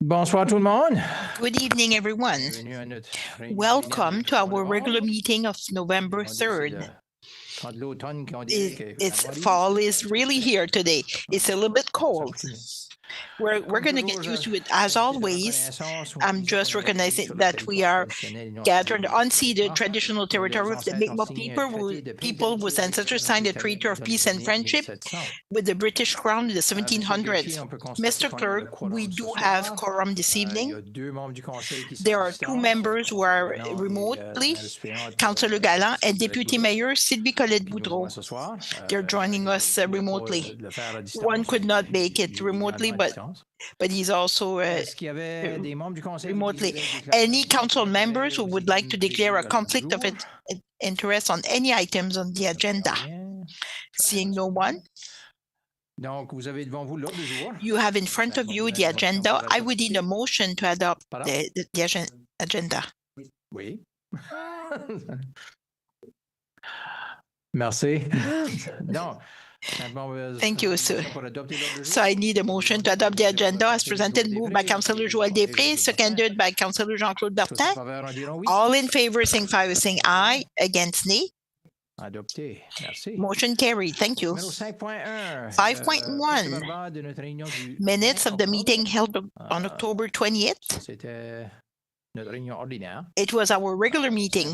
Bonsoir tout le monde. Good evening, everyone. Welcome to our regular meeting of November 3rd. Fall is really here today. It's a little bit cold. We're going to get used to it. As always, I'm just recognizing that we are gathered on unceded traditional territory of the Mi'kmaq people whose ancestors signed a treaty of peace and friendship with the British Crown in the 1700s. Mr. Clerk, we do have quorum this evening. There are two members who are remotely, Councillor Galland and Deputy Mayor Sylvie Colette-Boudreau. They're joining us remotely. One could not make it remotely, but he's also remotely. Any council members who would like to declare a conflict of interest on any items on the agenda? Seeing no one. You have in front of you the agenda. I would need a motion to adopt the agenda. Oui. Merci. No. Thank you, sir. So I need a motion to adopt the agenda as presented, moved by Councillor Joël Després, seconded by Councillor Jean-Claude Bertin. All in favor, signify by saying aye. Against, nay. Adopté. Merci. Motion carried. Thank you. 5.1. Minutes of the meeting held on October 20th. It was our regular meeting.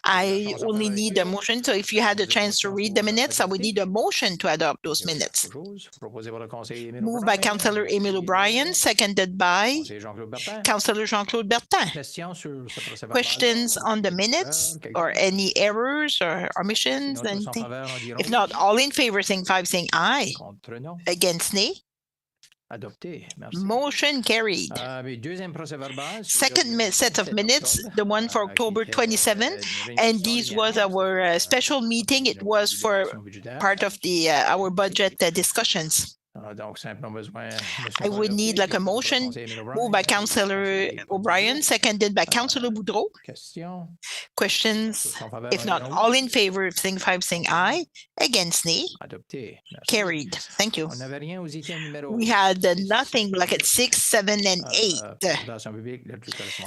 I only need a motion, so if you had a chance to read the minutes, I would need a motion to adopt those minutes. Moved by Councillor Émile O'Brien, seconded by Councillor Jean-Claude Bertin. Questions on the minutes or any errors or omissions? Anything? If not, all in favor, signify by saying aye. Against, nay. Adopté. Merci. Motion carried. Second set of minutes, the one for October 27, and this was our special meeting. It was for part of the our budget discussions. I would need like a motion moved by Councillor O'Brien, seconded by Councillor Boudreau. Questions? If not, all in favor, signify by saying aye. Against, nay. Carried. Thank you. We had nothing like at 6, 7, and 8.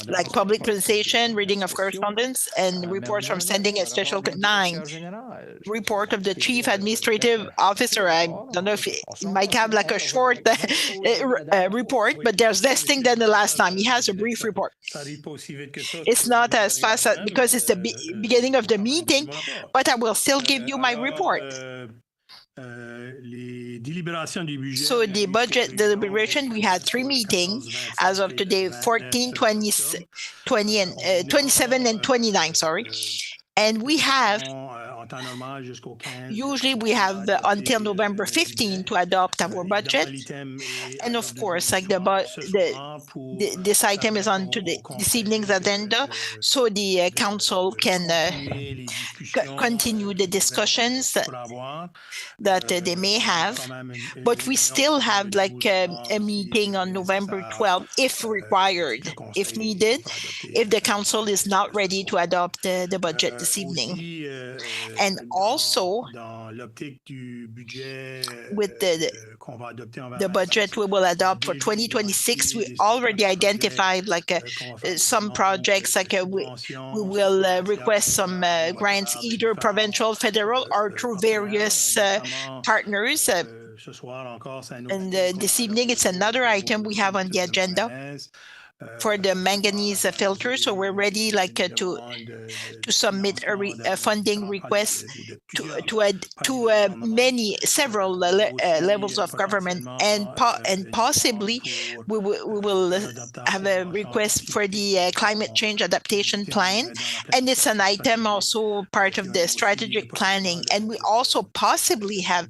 Like public presentation, reading of correspondence, and reports from sending a special 9. Report of the Chief Administrative Officer. I don't know if it might have like a short report, but there's less thing than the last time. He has a brief report. It's not as fast as, because it's the beginning of the meeting, but I will still give you my report. So the budget deliberation, we had 3 meetings as of today, 14, 20, and 27 and 29, sorry. And we have, usually we have until November 15 to adopt our budget. And of course, like this item is on this evening's agenda, so the council can continue the discussions that they may have. But we still have like a meeting on November 12 if required, if needed, if the council is not ready to adopt the budget this evening. And also, with the budget we will adopt for 2026, we already identified like some projects, like we will request some grants, either provincial, federal, or through various partners. And this evening, it's another item we have on the agenda for the manganese filter, so we're ready like to submit a funding request to several levels of government, and possibly we will have a request for the climate change adaptation plan, and it's an item also part of the strategic planning, and we also possibly have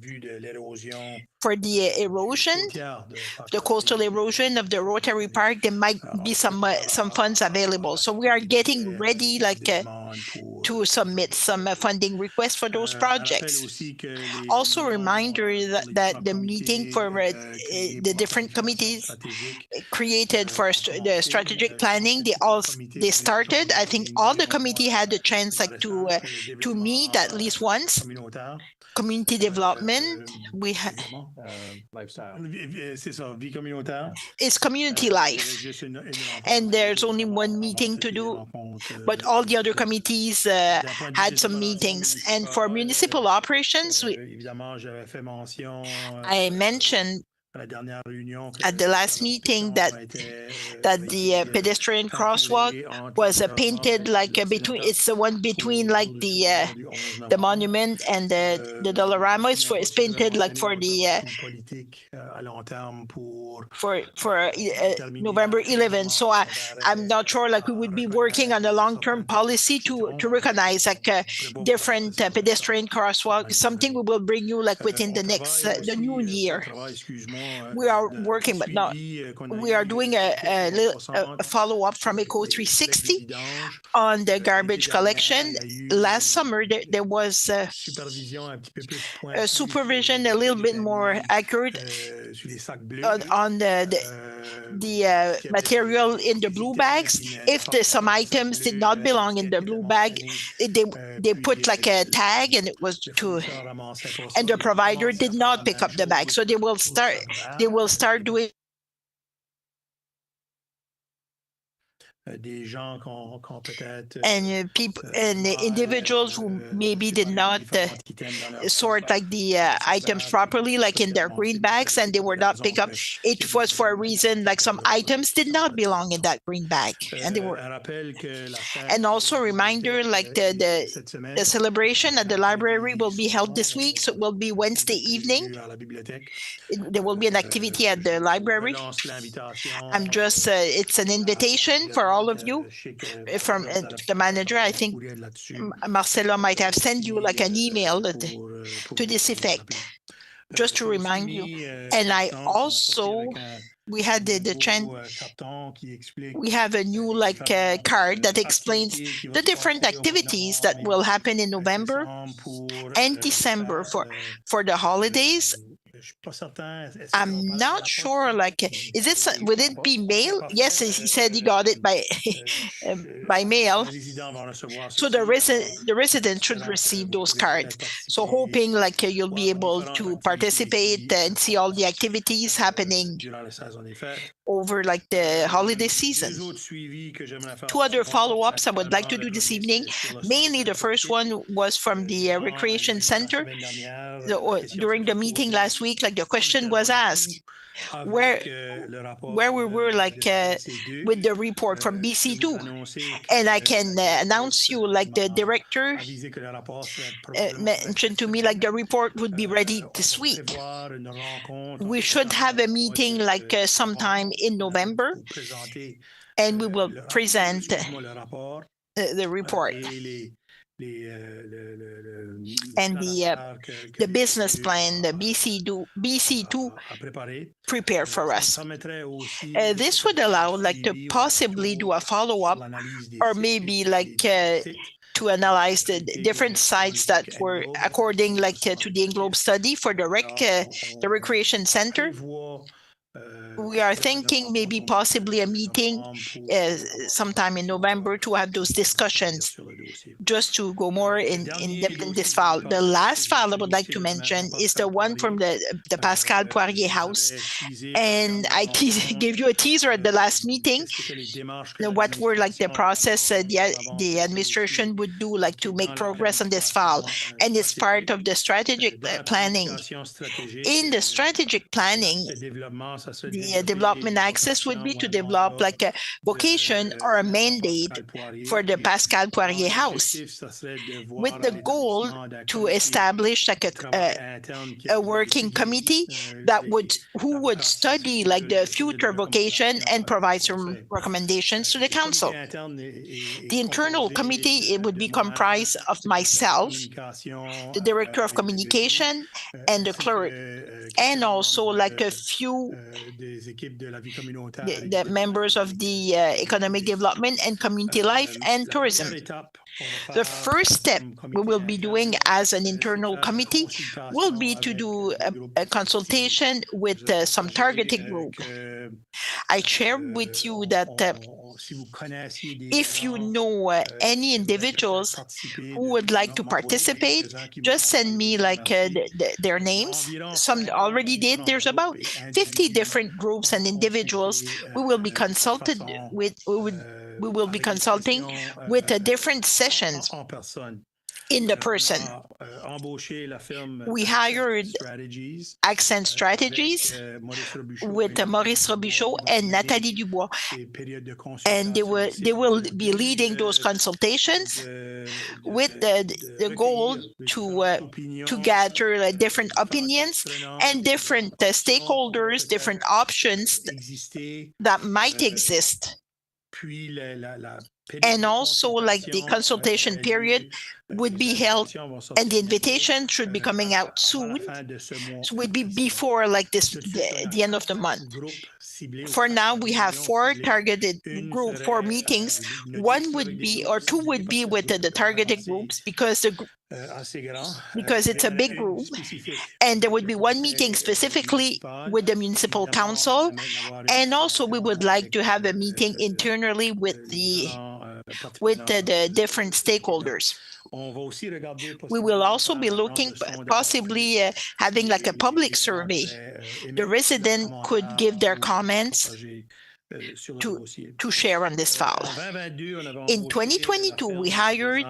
for the erosion, the coastal erosion of the Rotary Park, there might be some funds available. So we are getting ready like to submit some funding requests for those projects. Also, reminder that the meeting for the different committees created for the strategic planning, they started. I think all the committee had a chance to meet at least once. Community development, we lifestyle. is community life, and there's only one meeting to do, but all the other committees had some meetings. And for municipal operations, I mentioned at the last meeting that the pedestrian crosswalk was painted like between. It's the one between like the monument and the Dollarama. It's painted like for the for November 11. So I'm not sure. Like we would be working on a long-term policy to recognize like different pedestrian crosswalk. Something we will bring you like within the next the new year. We are working, but not. We are doing a follow-up from ECO 360 on the garbage collection. Last summer, there was a supervision a little bit more accurate on the material in the blue bags. If some items did not belong in the blue bag, they put like a tag, and it was and the provider did not pick up the bag. So they will start doing and people and individuals who maybe did not sort like the items properly, like in their green bags, and they were not picked up. It was for a reason, like some items did not belong in that green bag, and they were. And also a reminder, like the celebration at the library will be held this week, so it will be Wednesday evening. There will be an activity at the library. I'm just it's an invitation for all of you from the manager. I think Marcella might have sent you like an email to this effect, just to remind you. And I also, we had the trend, we have a new like card that explains the different activities that will happen in November and December for the holidays. I'm not sure, like, would it be mail? Yes, he said he got it by mail. So the resident should receive those cards. So hoping like you'll be able to participate and see all the activities happening over like the holiday season. Two other follow-ups I would like to do this evening. Mainly the first one was from the recreation center. During the meeting last week, like the question was asked where we were like with the report from BC2, and I can announce you like the director mentioned to me like the report would be ready this week. We should have a meeting like sometime in November, and we will present the report and the business plan, the BC2 prepare for us. This would allow like to possibly do a follow-up, or maybe like to analyze the different sites that were according like to the Englobe study for the recreation center. We are thinking maybe possibly a meeting sometime in November to have those discussions, just to go more in depth in this file. The last file I would like to mention is the one from the Pascal Poirier House. And I gave you a teaser at the last meeting, what were like the process the administration would do like to make progress on this file. And it's part of the strategic planning. In the strategic planning, the development access would be to develop like a vocation or a mandate for the Pascal Poirier House, with the goal to establish like a working committee who would study like the future vocation and provide some recommendations to the council. The internal committee, it would be comprised of myself, the director of communication, and the clerk. and also like a few the members of the economic development and community life and tourism. The first step we will be doing as an internal committee will be to do a consultation with some targeted group. I share with you that if you know any individuals who would like to participate, just send me like their names. Some already did. There's about 50 different groups and individuals we will be consulted with. We will be consulting with different sessions in the person. We hired Accent Strategies with Maurice Robichaud and Nathalie Dubois, and they will be leading those consultations with the goal to gather different opinions and different stakeholders, different options that might exist. And also, like the consultation period would be held, and the invitation should be coming out soon. So it would be before like this, the end of the month. For now, we have 4 targeted group, 4 meetings. 1 would be, or 2 would be with the targeted groups because it's a big group, and there would be 1 meeting specifically with the municipal council, and also we would like to have a meeting internally with the different stakeholders. We will also be looking possibly having like a public survey. The resident could give their comments to share on this file. In 2022, we hired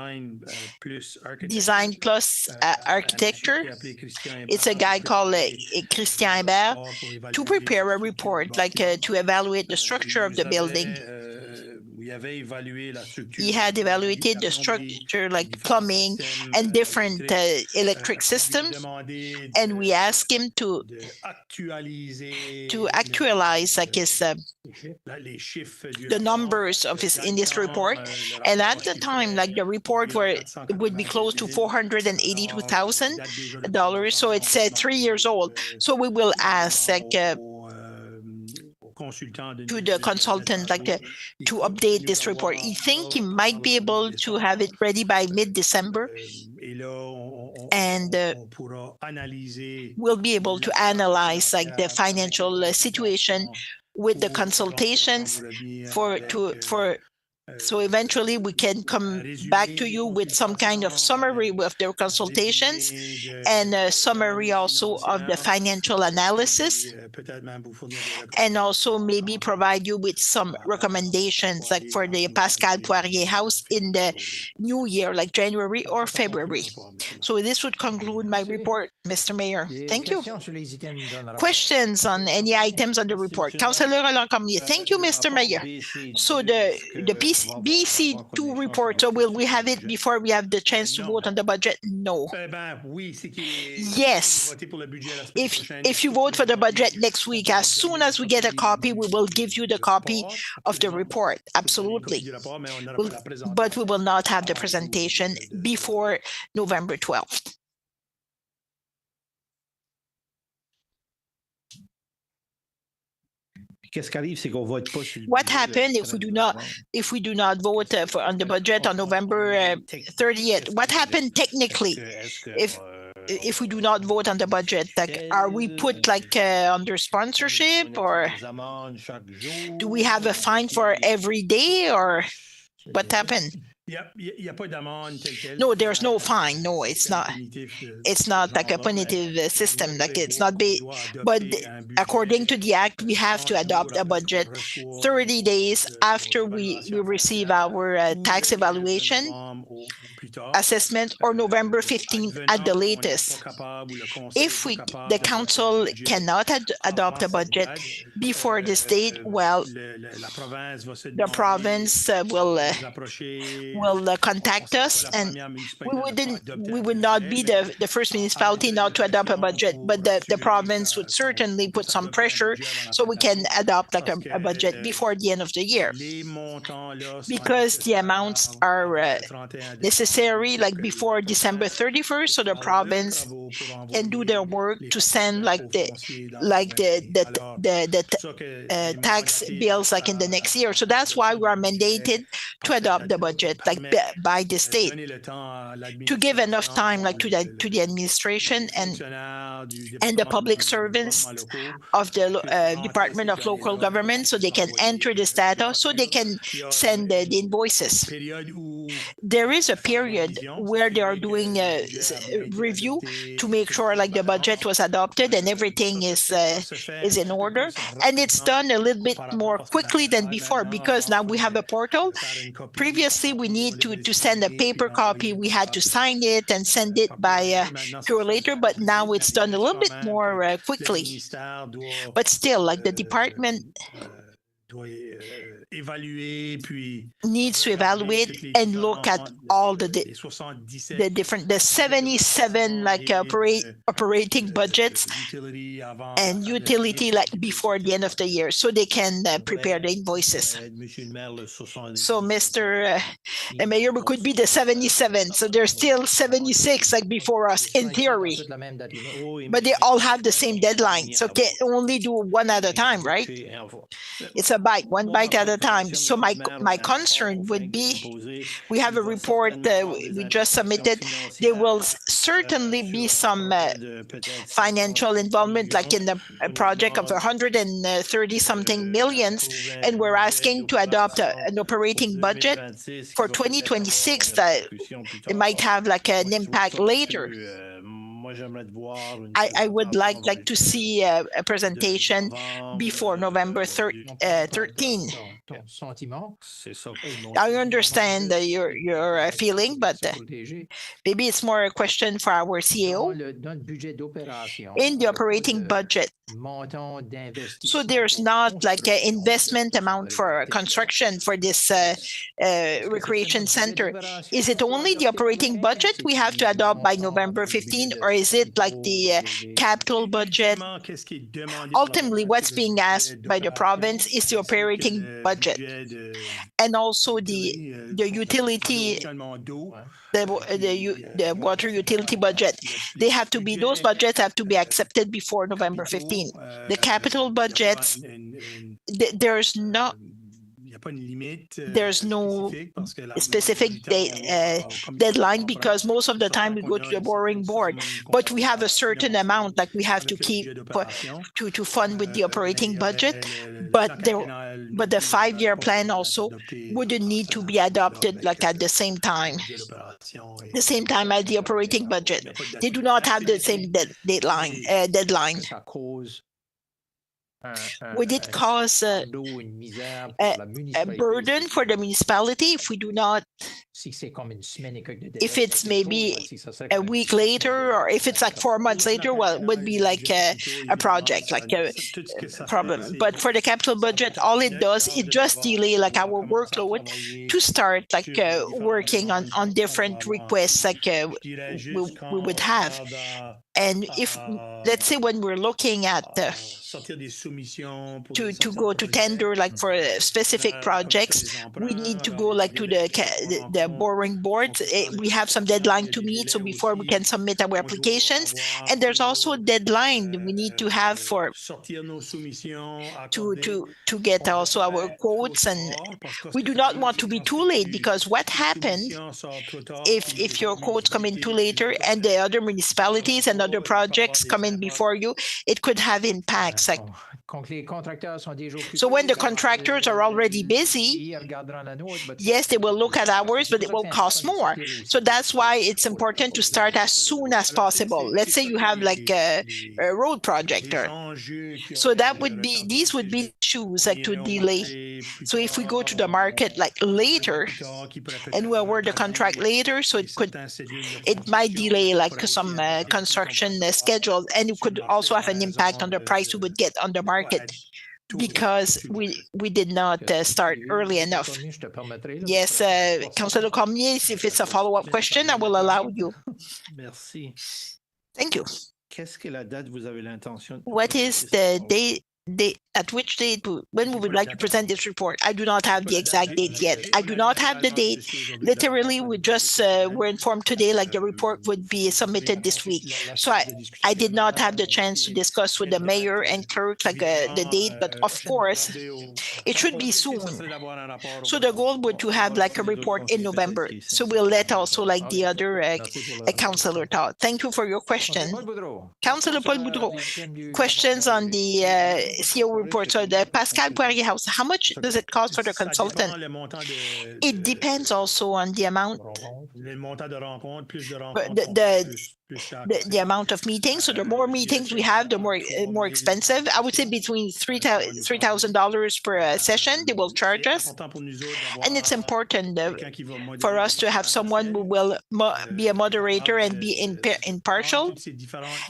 Design Plus Architecture. It's a guy called Christian Hébert to prepare a report, like to evaluate the structure of the building. He had evaluated the structure like plumbing and different electric systems, and we asked him to actualize like his the numbers of his in this report. And at the time, like the report would be close to $482,000, so it's 3 years old. So we will ask like to the consultant like to update this report. He think he might be able to have it ready by mid-December, and we'll be able to analyze like the financial situation with the consultations so eventually we can come back to you with some kind of summary of their consultations and a summary also of the financial analysis, and also maybe provide you with some recommendations like for the Pascal Poirier House in the new year, like January or February. So this would conclude my report, Mr. Mayor. Thank you. Questions on any items on the report? Councillor Roland Cormier. Thank you, Mr. Mayor. So the BC2 report, so will we have it before we have the chance to vote on the budget? No. Yes. If you vote for the budget next week, as soon as we get a copy, we will give you the copy of the report. Absolutely. But we will not have the presentation before November 12th. What happens if we do not vote on the budget on November 30th? What happened technically if we do not vote on the budget? Like, are we put like under sponsorship, or do we have a fine for every day, or what happened? No, there's no fine. No, it's not. It's not like a punitive system. Like it's not but according to the Act, we have to adopt a budget 30 days after we receive our tax evaluation assessment, or November 15th at the latest. If the council cannot adopt a budget before this date, well, the province will contact us, and we would not be the first municipality not to adopt a budget, but the province would certainly put some pressure so we can adopt like a budget before the end of the year, because the amounts are necessary like before December 31st, so the province can do their work to send like the tax bills like in the next year. So that's why we are mandated to adopt the budget like by the state, to give enough time like to the administration and the public servants of the Department of Local Government, so they can enter this data, so they can send the invoices. There is a period where they are doing a review to make sure like the budget was adopted and everything is in order, and it's done a little bit more quickly than before because now we have a portal. Previously, we need to send a paper copy. We had to sign it and send it by later, but now it's done a little bit more quickly. But still, like the department needs to evaluate and look at all the different 77 like operating budgets and utility like before the end of the year, so they can prepare the invoices. So Mr. Mayor, we could be the 77, so there's still 76 like before us in theory, but they all have the same deadline, so can only do one at a time, right? It's one bite at a time. So my concern would be, we have a report we just submitted. There will certainly be some financial involvement, like in the project of 130 something millions, and we're asking to adopt an operating budget for 2026 that it might have like an impact later. I would like to see a presentation before November 13. I understand your feeling, but maybe it's more a question for our CEO. In the operating budget, so there's not like an investment amount for construction for this recreation center. Is it only the operating budget we have to adopt by November 15, or is it like the capital budget? Ultimately, what's being asked by the province is the operating budget and also the utility, the water utility budget. Those budgets have to be accepted before November 15. The capital budgets, there's no specific deadline, because most of the time we go to the borrowing board, but we have a certain amount like we have to keep to fund with the operating budget. But the 5-year plan also wouldn't need to be adopted like at the same time as the operating budget. They do not have the same deadline. Would it cause a burden for the municipality if we do not, if it's maybe a week later, or if it's like 4 months later? Well, it would be like a project, like a problem. But for the capital budget, all it does, it just delay like our workload to start like working on different requests like we would have. And if, let's say, when we're looking at to go to tender like for specific projects, we need to go like to the borrowing board. We have some deadline to meet, so before we can submit our applications. And there's also a deadline we need to have for to get also our quotes, and we do not want to be too late, because what happened if your quotes come in too later and the other municipalities and other projects come in before you, it could have impacts. Like, so when the contractors are already busy, yes, they will look at ours, but it will cost more. So that's why it's important to start as soon as possible. Let's say you have like a road project, so that would be, these would be issues like to delay. So if we go to the market like later and we award the contract later, so it might delay like some construction schedule, and it could also have an impact on the price we would get on the market. because we did not start early enough. Yes, Councillor Cormier, if it's a follow-up question, I will allow you. Merci. Thank you. Qu'est-ce que la date vous avez l'intention? What is the date? At which date, when we would like to present this report? I do not have the exact date yet. I do not have the date. Literally, we just were informed today like the report would be submitted this week. So I did not have the chance to discuss with the mayor and clerk like the date, but of course, it should be soon. So the goal would to have like a report in November. So we'll let also like the other councillor talk. Thank you for your question. Councillor Paul Boudreau, questions on the CEO report. So the Pascal Poirier House, how much does it cost for the consultant? It depends also on the amount, the amount of meetings. So the more meetings we have, the more expensive. I would say between $3,000 per session, they will charge us. And it's important for us to have someone who will be a moderator and be impartial,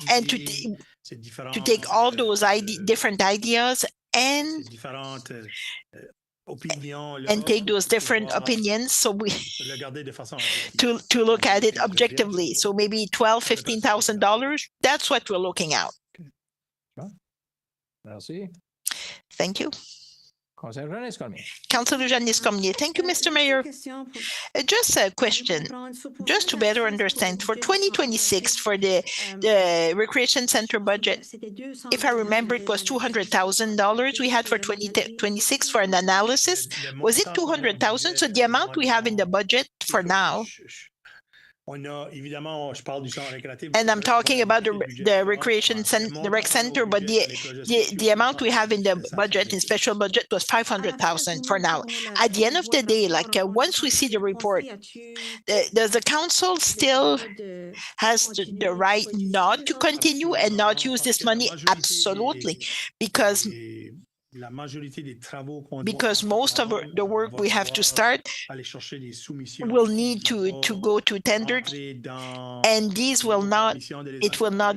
and to take all those different ideas and take those different opinions, so we to look at it objectively. So maybe $12,000–15,000. That's what we're looking at. Merci. Thank you. Councillor Janice Cormier. Thank you, Mr. Mayor. Just a question, just to better understand, for 2026, for the Recreation Center budget, if I remember, it was $200,000 we had for 2026 for an analysis. Was it 200,000? So the amount we have in the budget for now, and I'm talking about the recreation center, the rec center, but the amount we have in the budget, in special budget, was 500,000 for now. At the end of the day, like once we see the report, does the council still has the right not to continue and not use this money? Absolutely, because most of the work we have to start will need to go to tender, and these will not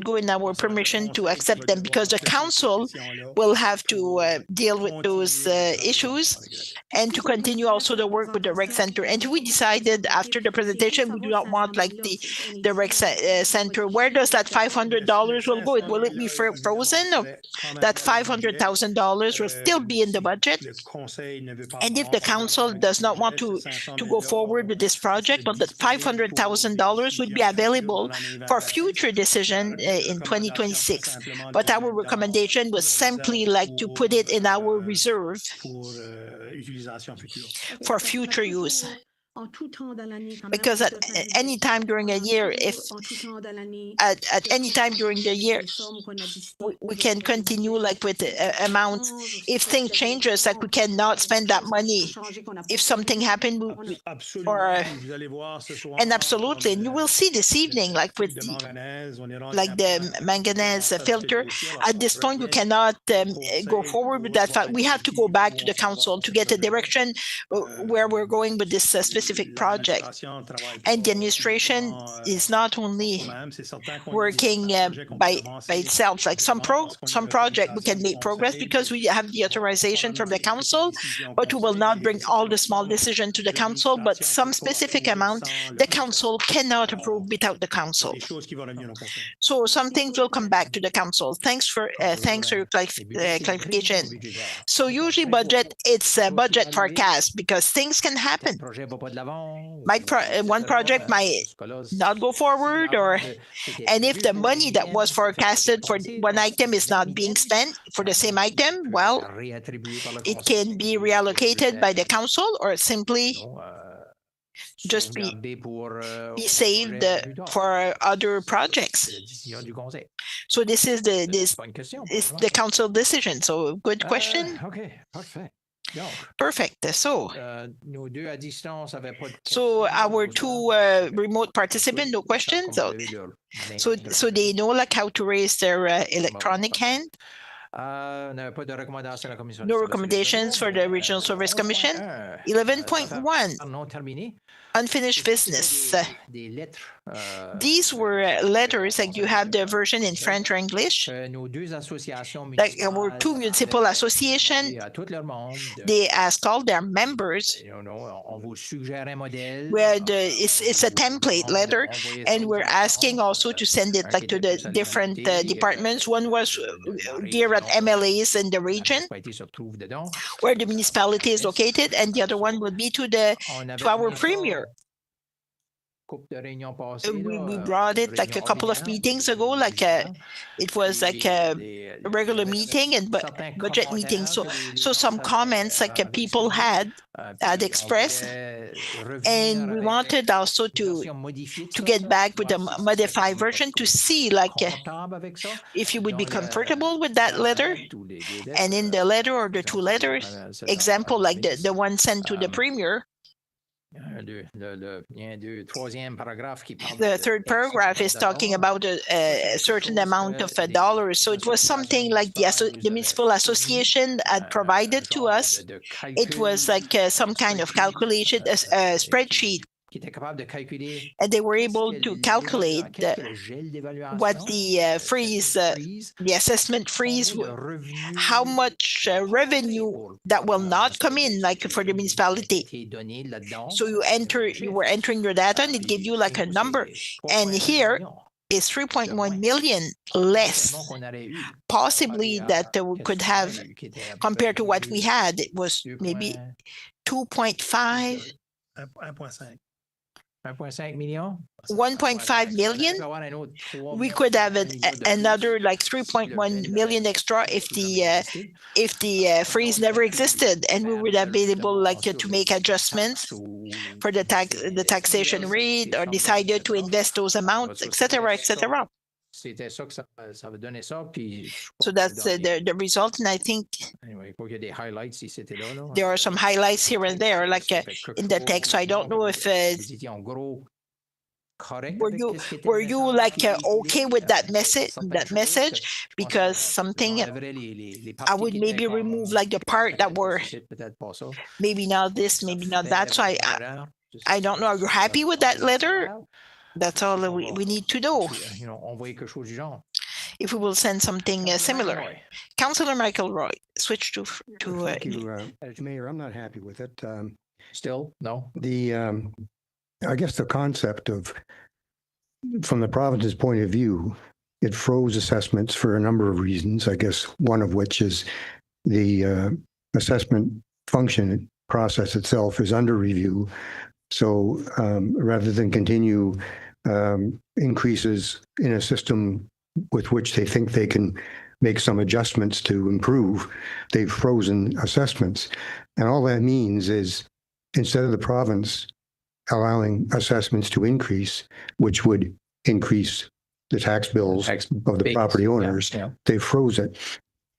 go in our permission to accept them, because the council will have to deal with those issues and to continue also the work with the rec center. And we decided after the presentation, we do not want like the rec center. Where does that $500 will go? Will it be frozen? Or that $500,000 will still be in the budget? And if the council does not want to go forward with this project, but that $500,000 would be available for future decision in 2026. But our recommendation was simply like to put it in our reserve for future use. Because at any time during a year, at any time during the year, we can continue like with amounts. If things changes, like we cannot spend that money. If something happened, and absolutely, and you will see this evening, like with the manganese filter. At this point, we cannot go forward with that. We have to go back to the council to get a direction where we're going with this specific project. And the administration is not only working by itself. Like some project we can make progress because we have the authorization from the council, but we will not bring all the small decisions to the council. But some specific amount the council cannot approve without the council. So some things will come back to the council. Thanks for your clarification. So usually budget, it's a budget forecast because things can happen. One project might not go forward, and if the money that was forecasted for one item is not being spent for the same item, well, it can be reallocated by the council or simply just be saved for other projects. So this is the council decision. So good question. Okay, perfect. Perfect. So our two remote participants, no questions. So they know like how to raise their electronic hand. On n'avait pas de recommandation de la commission. No recommendations for the Regional Service Commission. 11.1, Non terminé. unfinished business. Des lettres. These were letters, like you have the version in French or English. Nos deux associations There were two municipal associations. à tout leur monde. They asked all their members. On vous suggère un modèle. Where it's a template letter, and we're asking also to send it like to the different departments. One was geared at MLAs in the region where the municipality is located, and the other one would be to our premier. We brought it like a couple of meetings ago, like it was like a regular meeting and budget meeting. So some comments like people had expressed, and we wanted also to get back with a modified version to see like if you would be comfortable with that letter. And in the letter or the two letters, example like the one sent to the premier, the third paragraph is talking about a certain amount of dollars. So it was something like the municipal association had provided to us. It was like some kind of calculation, a spreadsheet. And they were able to calculate what the freeze, the assessment freeze, how much revenue that will not come in, like for the municipality. So you were entering your data, and it gave you like a number. And here is 3.1 million less, possibly that we could have compared to what we had. It was maybe 2.5. 1.5 million. 1.5 million. We could have another like 3.1 million extra if the freeze never existed, and we would have been able like to make adjustments for the taxation rate, or decided to invest those amounts, etc., etc. So that's the result, and I think there are some highlights here and there, like in the text. So I don't know if were you like okay with that message? Because something I would maybe remove like the part that were maybe not this, maybe not that. So I don't know. Are you happy with that letter? That's all we need to know. If we will send something similar. Councillor Michael Roy, switch to Thank you, Mayor. I'm not happy with it. Still, no. I guess the concept of, from the province's point of view, it froze assessments for a number of reasons. I guess one of which is the assessment function process itself is under review. So rather than continue increases in a system with which they think they can make some adjustments to improve, they've frozen assessments. And all that means is, instead of the province allowing assessments to increase, which would increase the tax bills of the property owners, they froze it.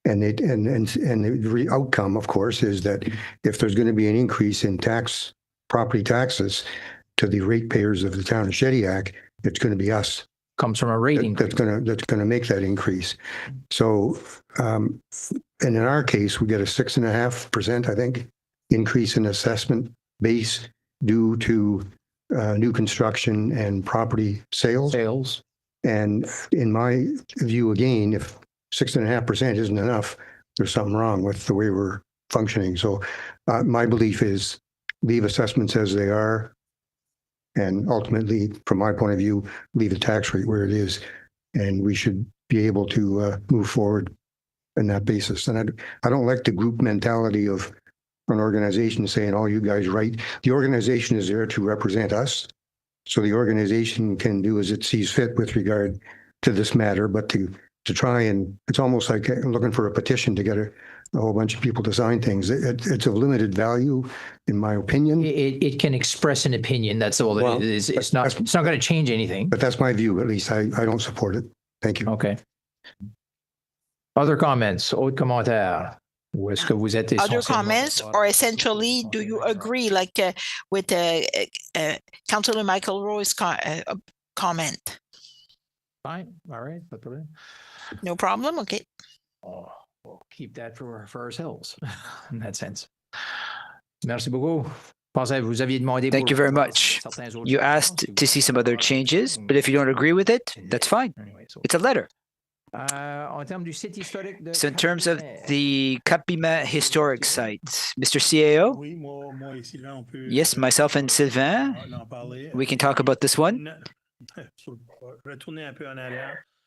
And the outcome, of course, is that if there's going to be an increase in property taxes to the ratepayers of the town of Shediac, it's going to be us. Comes from a rating that's going to make that increase. So, and in our case, we get a 6.5%, I think, increase in assessment base due to new construction and property sales. And in my view, again, if 6.5% isn't enough, there's something wrong with the way we're functioning. So my belief is leave assessments as they are, and ultimately, from my point of view, leave the tax rate where it is, and we should be able to move forward on that basis. And I don't like the group mentality of an organization saying, "Oh, you guys right." The organization is there to represent us, so the organization can do as it sees fit with regard to this matter. But to try and, it's almost like looking for a petition to get a whole bunch of people to sign things. It's of limited value, in my opinion. It can express an opinion. That's all it is. It's not going to change anything. But that's my view. At least I don't support it. Thank you. Okay. Other comments? Autres commentaires? Ou est-ce que vous êtes Other comments, or essentially, do you agree, like with Councillor Michael Roy's comment? Fine. All right. No problem. Okay. We'll keep that for ourselves in that sense. Merci beaucoup. Vous aviez demandé Thank you very much. You asked to see some other changes, but if you don't agree with it, that's fine. It's a letter. So in terms of the Cap-Piment historic site, Mr. CAO? Yes, myself and Sylvain, we can talk about this one.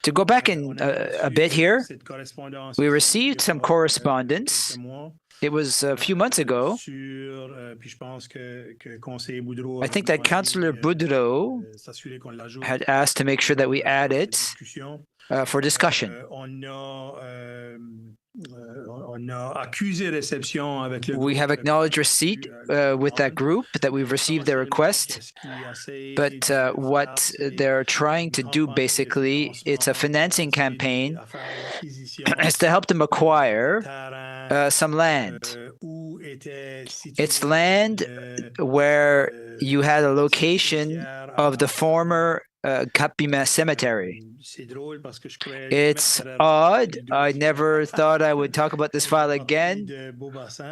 To go back in a bit here, we received some correspondence. It was a few months ago. I think that Councillor Boudreau had asked to make sure that we add it for discussion. We have acknowledged receipt with that group that we've received their request, but what they're trying to do basically, it's a financing campaign. It's to help them acquire some land. It's land where you had a location of the former Cap-Piment cemetery. It's odd. I never thought I would talk about this file again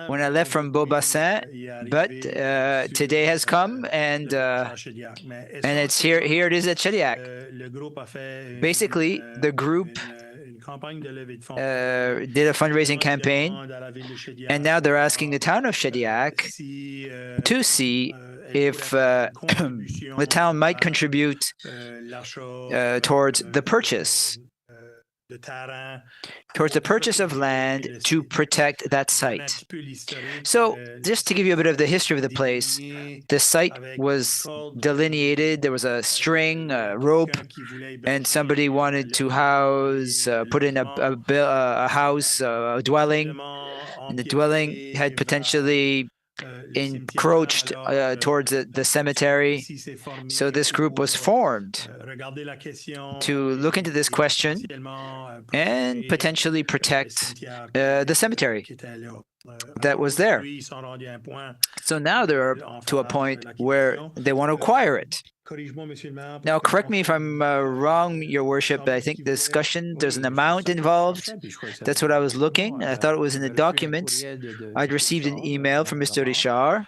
when I left from Beaubassin, but today has come and it's here. Here it is at Shediac. Basically, the group did a fundraising campaign, and now they're asking the town of Shediac to see if the town might contribute towards the purchase of land to protect that site. So just to give you a bit of the history of the place, the site was delineated. There was a string, a rope, and somebody wanted to put in a house, a dwelling, and the dwelling had potentially encroached towards the cemetery. So this group was formed to look into this question and potentially protect the cemetery that was there. So now they're to a point where they want to acquire it. Now, correct me if I'm wrong, Your Worship, but I think the discussion, there's an amount involved. That's what I was looking. I thought it was in the documents. I'd received an email from Mr. Richard,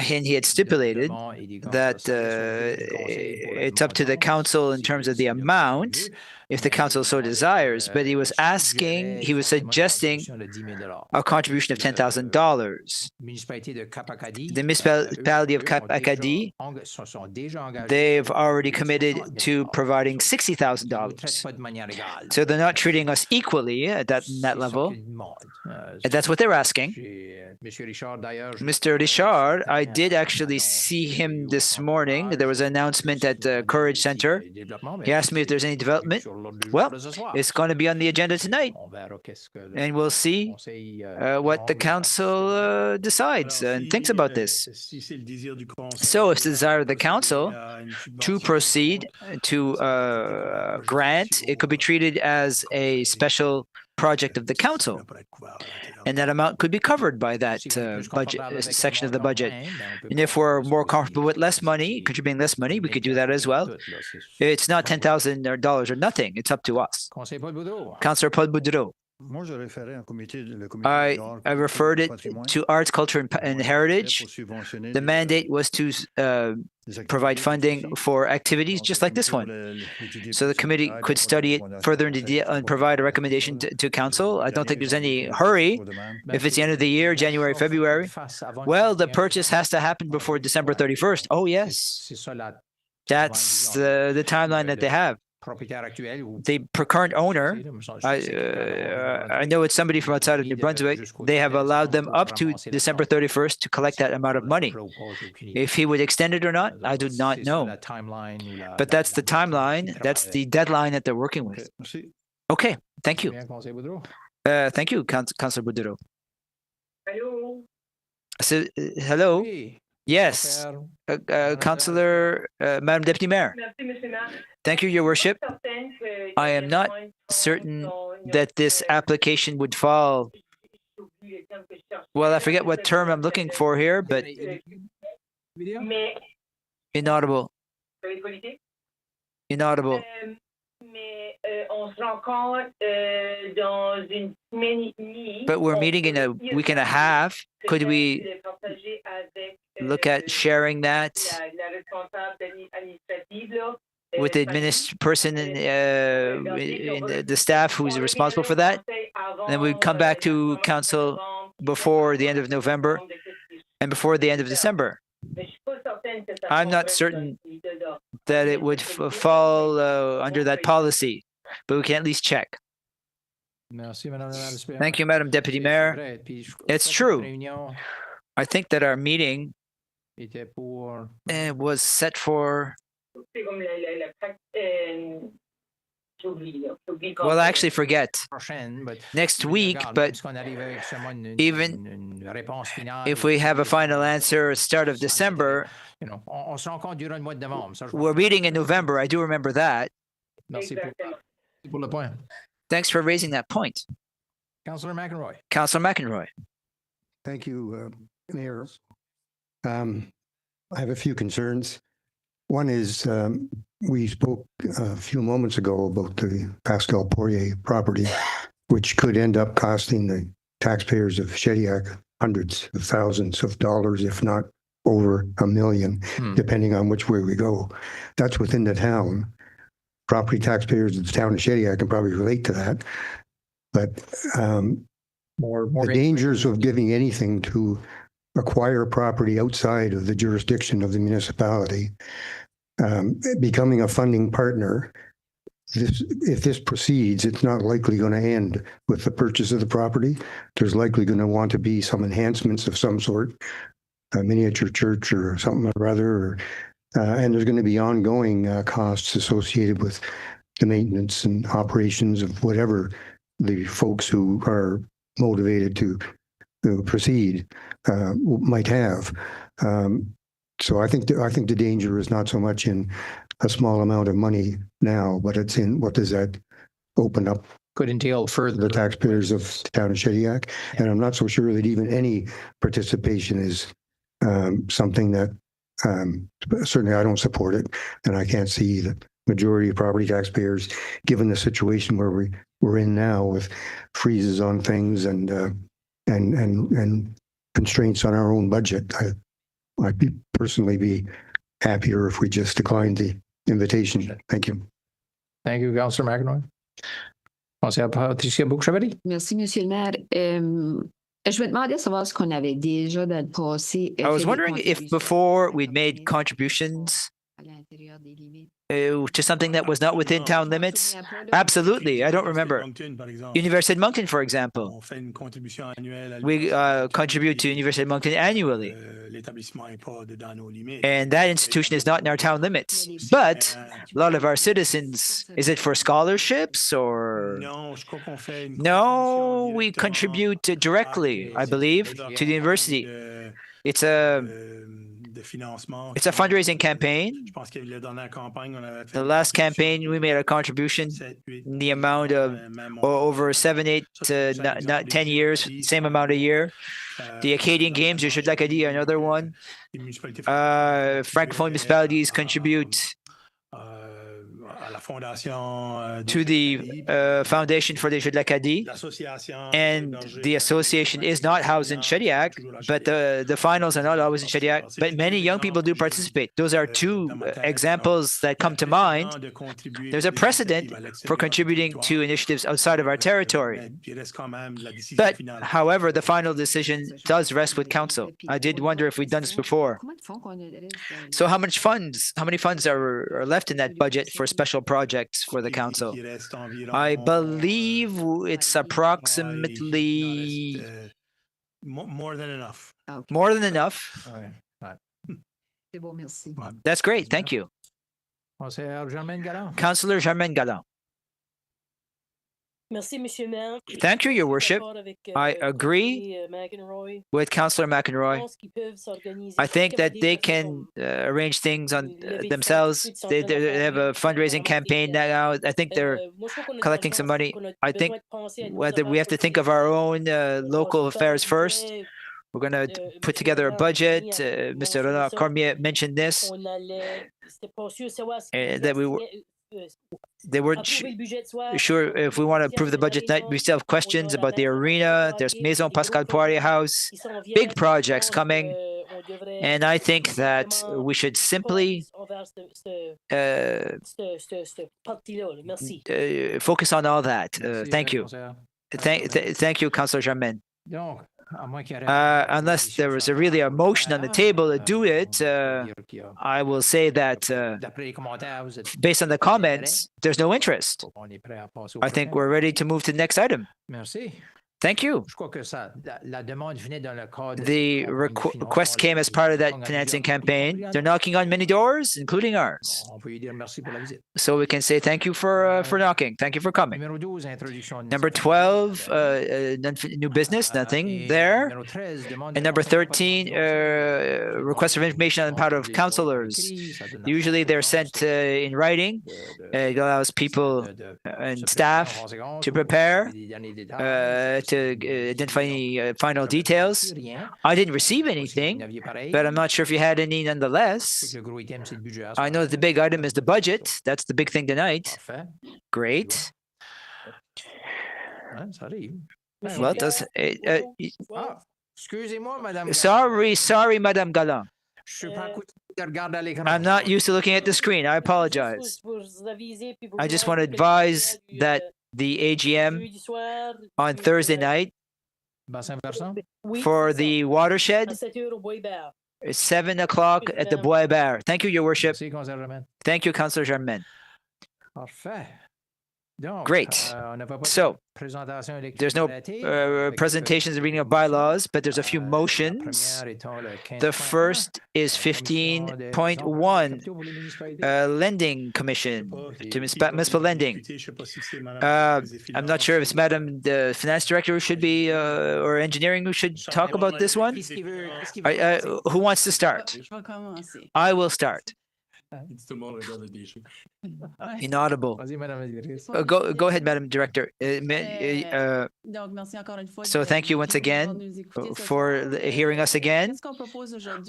and he had stipulated that it's up to the council in terms of the amount, if the council so desires, but he was suggesting a contribution of $10,000. The municipality of Cap-Acadie, they've already committed to providing $60,000. So they're not treating us equally at that level. And that's what they're asking. Mr. Richard, I did actually see him this morning. There was an announcement at the Courage Center. He asked me if there's any development. Well, it's going to be on the agenda tonight, and we'll see what the council decides and thinks about this. So if it's the desire of the council to proceed to grant, it could be treated as a special project of the council, and that amount could be covered by that budget section of the budget. And if we're more comfortable with less money, contributing less money, we could do that as well. It's not $10,000 or nothing. It's up to us. Councillor Paul Boudreau. I referred it to Arts, Culture, and Heritage. The mandate was to provide funding for activities just like this one. So the committee could study it further in detail and provide a recommendation to council. I don't think there's any hurry. If it's the end of the year, January, February, well, the purchase has to happen before December 31st. Oh, yes. That's the timeline that they have. The current owner, I know it's somebody from outside of New Brunswick, they have allowed them up to December 31st to collect that amount of money. If he would extend it or not, I do not know. But that's the timeline, that's the deadline that they're working with. Okay, thank you. Thank you, Councillor Boudreau. So, hello. Yes, Councillor, Madam Deputy Mayor. Thank you, Your Worship. I am not certain that this application would fall. Well, I forget what term I'm looking for here, but inaudible. Inaudible. But we're meeting in a week and a half. Could we look at sharing that with the person in the staff who's responsible for that? And then we'd come back to council before the end of November and before the end of December. I'm not certain that it would fall under that policy, but we can at least check. Thank you, Madam Deputy Mayor. It's true. I think that our meeting was set for... Well, I actually forget next week, but even if we have a final answer at start of December, we're meeting in November. I do remember that. Thanks for raising that point. Councillor McEnroy. Councillor McEnroy. Thank you, Mayor. I have a few concerns. One is we spoke a few moments ago about the Pascal Poirier property, which could end up costing the taxpayers of Shediac hundreds of thousands of dollars, if not over $1 million, depending on which way we go. That's within the town. Property taxpayers of the town of Shediac can probably relate to that. But the dangers of giving anything to acquire property outside of the jurisdiction of the municipality, becoming a funding partner, if this proceeds, it's not likely going to end with the purchase of the property. There's likely going to want to be some enhancements of some sort, a miniature church or something or other, and there's going to be ongoing costs associated with the maintenance and operations of whatever the folks who are motivated to proceed might have. So I think the danger is not so much in a small amount of money now, but it's in what does that open up? Could entail further the taxpayers of the town of Shediac, and I'm not so sure that even any participation is something that certainly I don't support it, and I can't see the majority of property taxpayers, given the situation where we're in now with freezes on things and constraints on our own budget. I'd personally be happier if we just declined the invitation. Thank you. Thank you, Councillor McEnroy. Patricia Bourg-Chavarie. Merci, Monsieur le Maire. Je me demandais savoir ce qu'on avait déjà dans le passé. I was wondering if before we'd made contributions to something that was not within town limits? Absolutely. I don't remember. University of Moncton, for example. We contribute to University of Moncton annually. And that institution is not in our town limits. But a lot of our citizens, is it for scholarships or? No, we contribute directly, I believe, to the university. It's a fundraising campaign. The last campaign, we made a contribution in the amount of over 7, 8 to 10 years, same amount a year. The Acadian Games, you should like idea, another one. Francophone municipalities contribute to the Foundation for the Jeux de l'Acadie, and the association is not housed in Shediac, but the finals are not always in Shediac, but many young people do participate. Those are two examples that come to mind. There's a precedent for contributing to initiatives outside of our territory. But, however, the final decision does rest with council. I did wonder if we'd done this before. So how many funds are left in that budget for special projects for the council? I believe it's approximately more than enough. More than enough. That's great. Thank you. Councillor Germaine Galland. Thank you, Your Worship. I agree with Councillor McEnroy. I think that they can arrange things on themselves. They have a fundraising campaign now. I think they're collecting some money. I think whether we have to think of our own local affairs first. We're going to put together a budget. Mr. Renard Cormier mentioned this, that they weren't sure if we want to approve the budget tonight. We still have questions about the arena. There's Maison Pascal Poirier House, big projects coming. And I think that we should simply focus on all that. Thank you. Thank you, Councillor Germain. Unless there was really a motion on the table to do it, I will say that based on the comments, there's no interest. I think we're ready to move to the next item. Thank you. The request came as part of that financing campaign. They're knocking on many doors, including ours. So we can say thank you for knocking. Thank you for coming. Number 12, new business, nothing there. And number 13, request of information on the part of councillors. Usually they're sent in writing. It allows people and staff to prepare to identify any final details. I didn't receive anything, but I'm not sure if you had any nonetheless. I know the big item is the budget. That's the big thing tonight. Great. Well, sorry, Madame Galland. I'm not used to looking at the screen. I apologize. I just want to advise that the AGM on Thursday night for the watershed is 7 o'clock at the Bois Hébert. Thank you, Your Worship. Thank you, Councillor Germain. Great. So there's no presentations of reading of bylaws, but there's a few motions. The first is 15.1, Lending Commission to municipal lending. I'm not sure if it's Madam the Finance Director who should be, or Engineering who should talk about this one. Who wants to start? I will start. Inaudible. Go ahead, Madam Director. So thank you once again for hearing us again.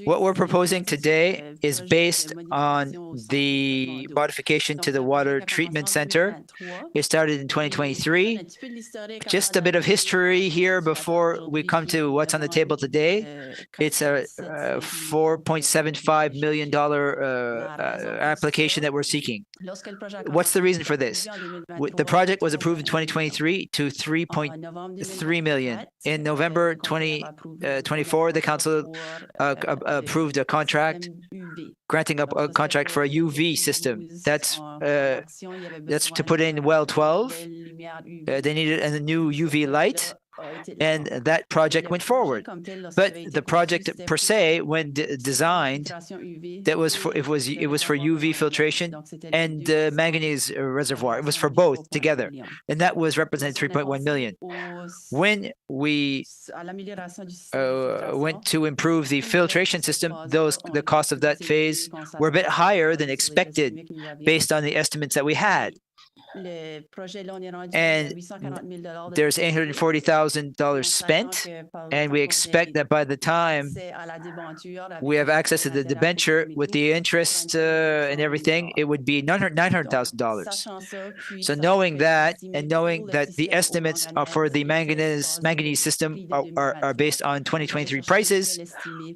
What we're proposing today is based on the modification to the water treatment center. It started in 2023. Just a bit of history here before we come to what's on the table today. It's a $4.75 million application that we're seeking. What's the reason for this? The project was approved in 2023 to $3.3 million. In November 2024, the council approved a contract, granting up a contract for a UV system. That's to put in well 12. They needed a new UV light, and that project went forward. But the project per se, when designed, it was for UV filtration and manganese reservoir. It was for both together, and that was represented 3.1 million. When we went to improve the filtration system, the cost of that phase were a bit higher than expected based on the estimates that we had. And there's $840,000 spent, and we expect that by the time we have access to the debenture with the interest and everything, it would be $900,000. So knowing that, and knowing that the estimates for the manganese system are based on 2023 prices,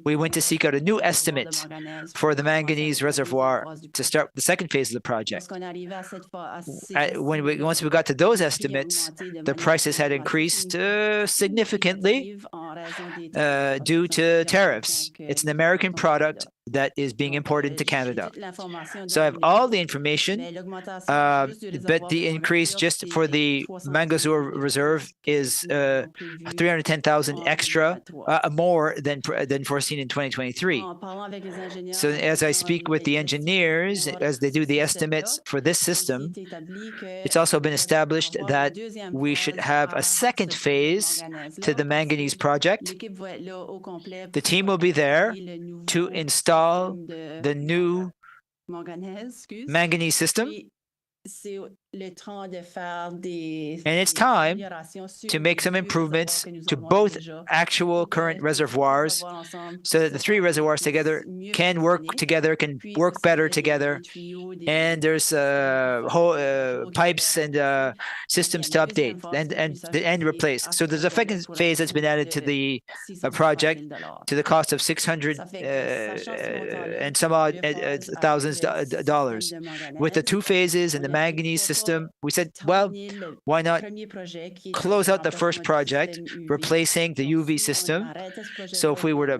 we went to seek out a new estimate for the manganese reservoir to start the second phase of the project. Once we got to those estimates, the prices had increased significantly due to tariffs. It's an American product that is being imported into Canada. So I have all the information, but the increase just for the Mangazour reserve is 310,000 extra, more than foreseen in 2023. So as I speak with the engineers, as they do the estimates for this system, it's also been established that we should have a second phase to the manganese project. The team will be there to install the new manganese system, And it's time to make some improvements to both actual current reservoirs so that the three reservoirs together can work better together. And there's whole pipes and systems to update and replace. So there's a second phase that's been added to the project to the cost of 600 and some odd thousands dollars. With the two phases and the manganese system, we said, well, why not close out the first project, replacing the UV system? So if we were to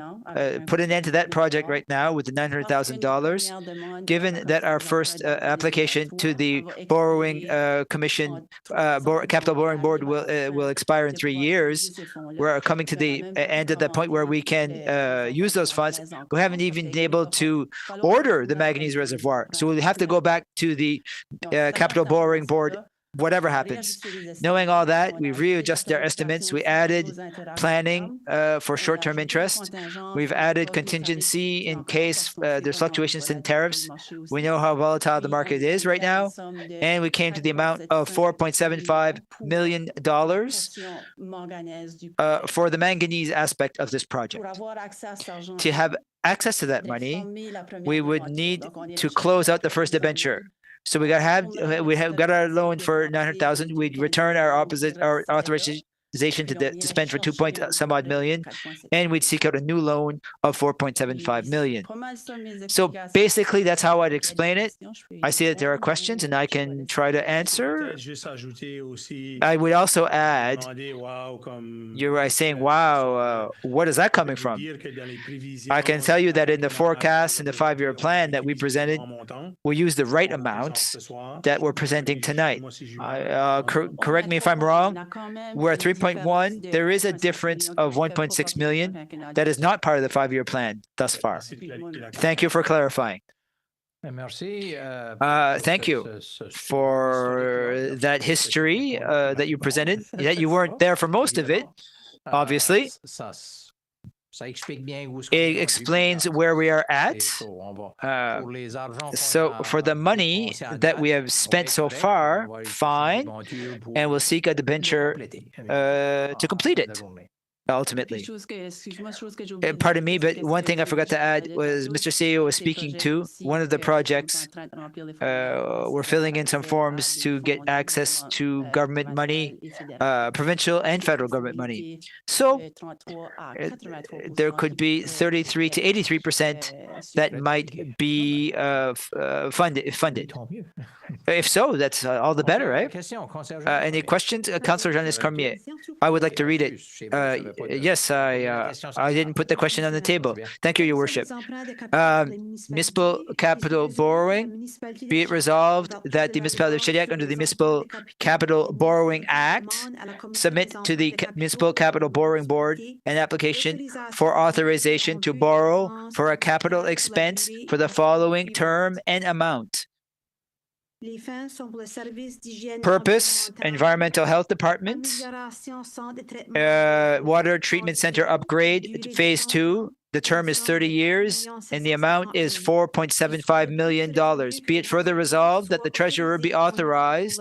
put an end to that project right now with the $900,000, given that our first application to the borrowing commission, capital borrowing board will expire in 3 years, we're coming to the end of the point where we can use those funds. We haven't even been able to order the manganese reservoir. So we'll have to go back to the capital borrowing board, whatever happens. Knowing all that, we readjusted our estimates. We added planning for short-term interest. We've added contingency in case there's fluctuations in tariffs. We know how volatile the market is right now. And we came to the amount of $4.75 million for the manganese aspect of this project. To have access to that money, we would need to close out the first debenture. So we have got our loan for 900,000. We'd return our authorization to spend for 2 odd million, and we'd seek out a new loan of 4.75 million. So basically, that's how I'd explain it. I see that there are questions, and I can try to answer. I would also add, you're saying, wow, what is that coming from? I can tell you that in the forecast and the 5-year plan that we presented, we use the right amounts that we're presenting tonight. Correct me if I'm wrong. We're at 3.1. There is a difference of 1.6 million that is not part of the 5-year plan thus far. Thank you for clarifying. Thank you for that history that you presented. That you weren't there for most of it, obviously. It explains where we are at. So for the money that we have spent so far, fine, and we'll seek a debenture to complete it. Ultimately. Pardon me, but one thing I forgot to add was Mr. CEO was speaking to one of the projects. We're filling in some forms to get access to government money, provincial and federal government money. So there could be 33 to 83% that might be funded. If so, that's all the better, right? Any questions? Councillor Janice Cormier. I would like to read it. Yes, I didn't put the question on the table. Thank you, Your Worship. Municipal capital borrowing, be it resolved that the Municipality of Shediac under the Municipal Capital Borrowing Act submit to the Municipal Capital Borrowing Board an application for authorization to borrow for a capital expense for the following term and amount. Purpose, Environmental Health Department, Water Treatment Center Upgrade, Phase 2. The term is 30 years, and the amount is $4.75 million. Be it further resolved that the Treasurer be authorized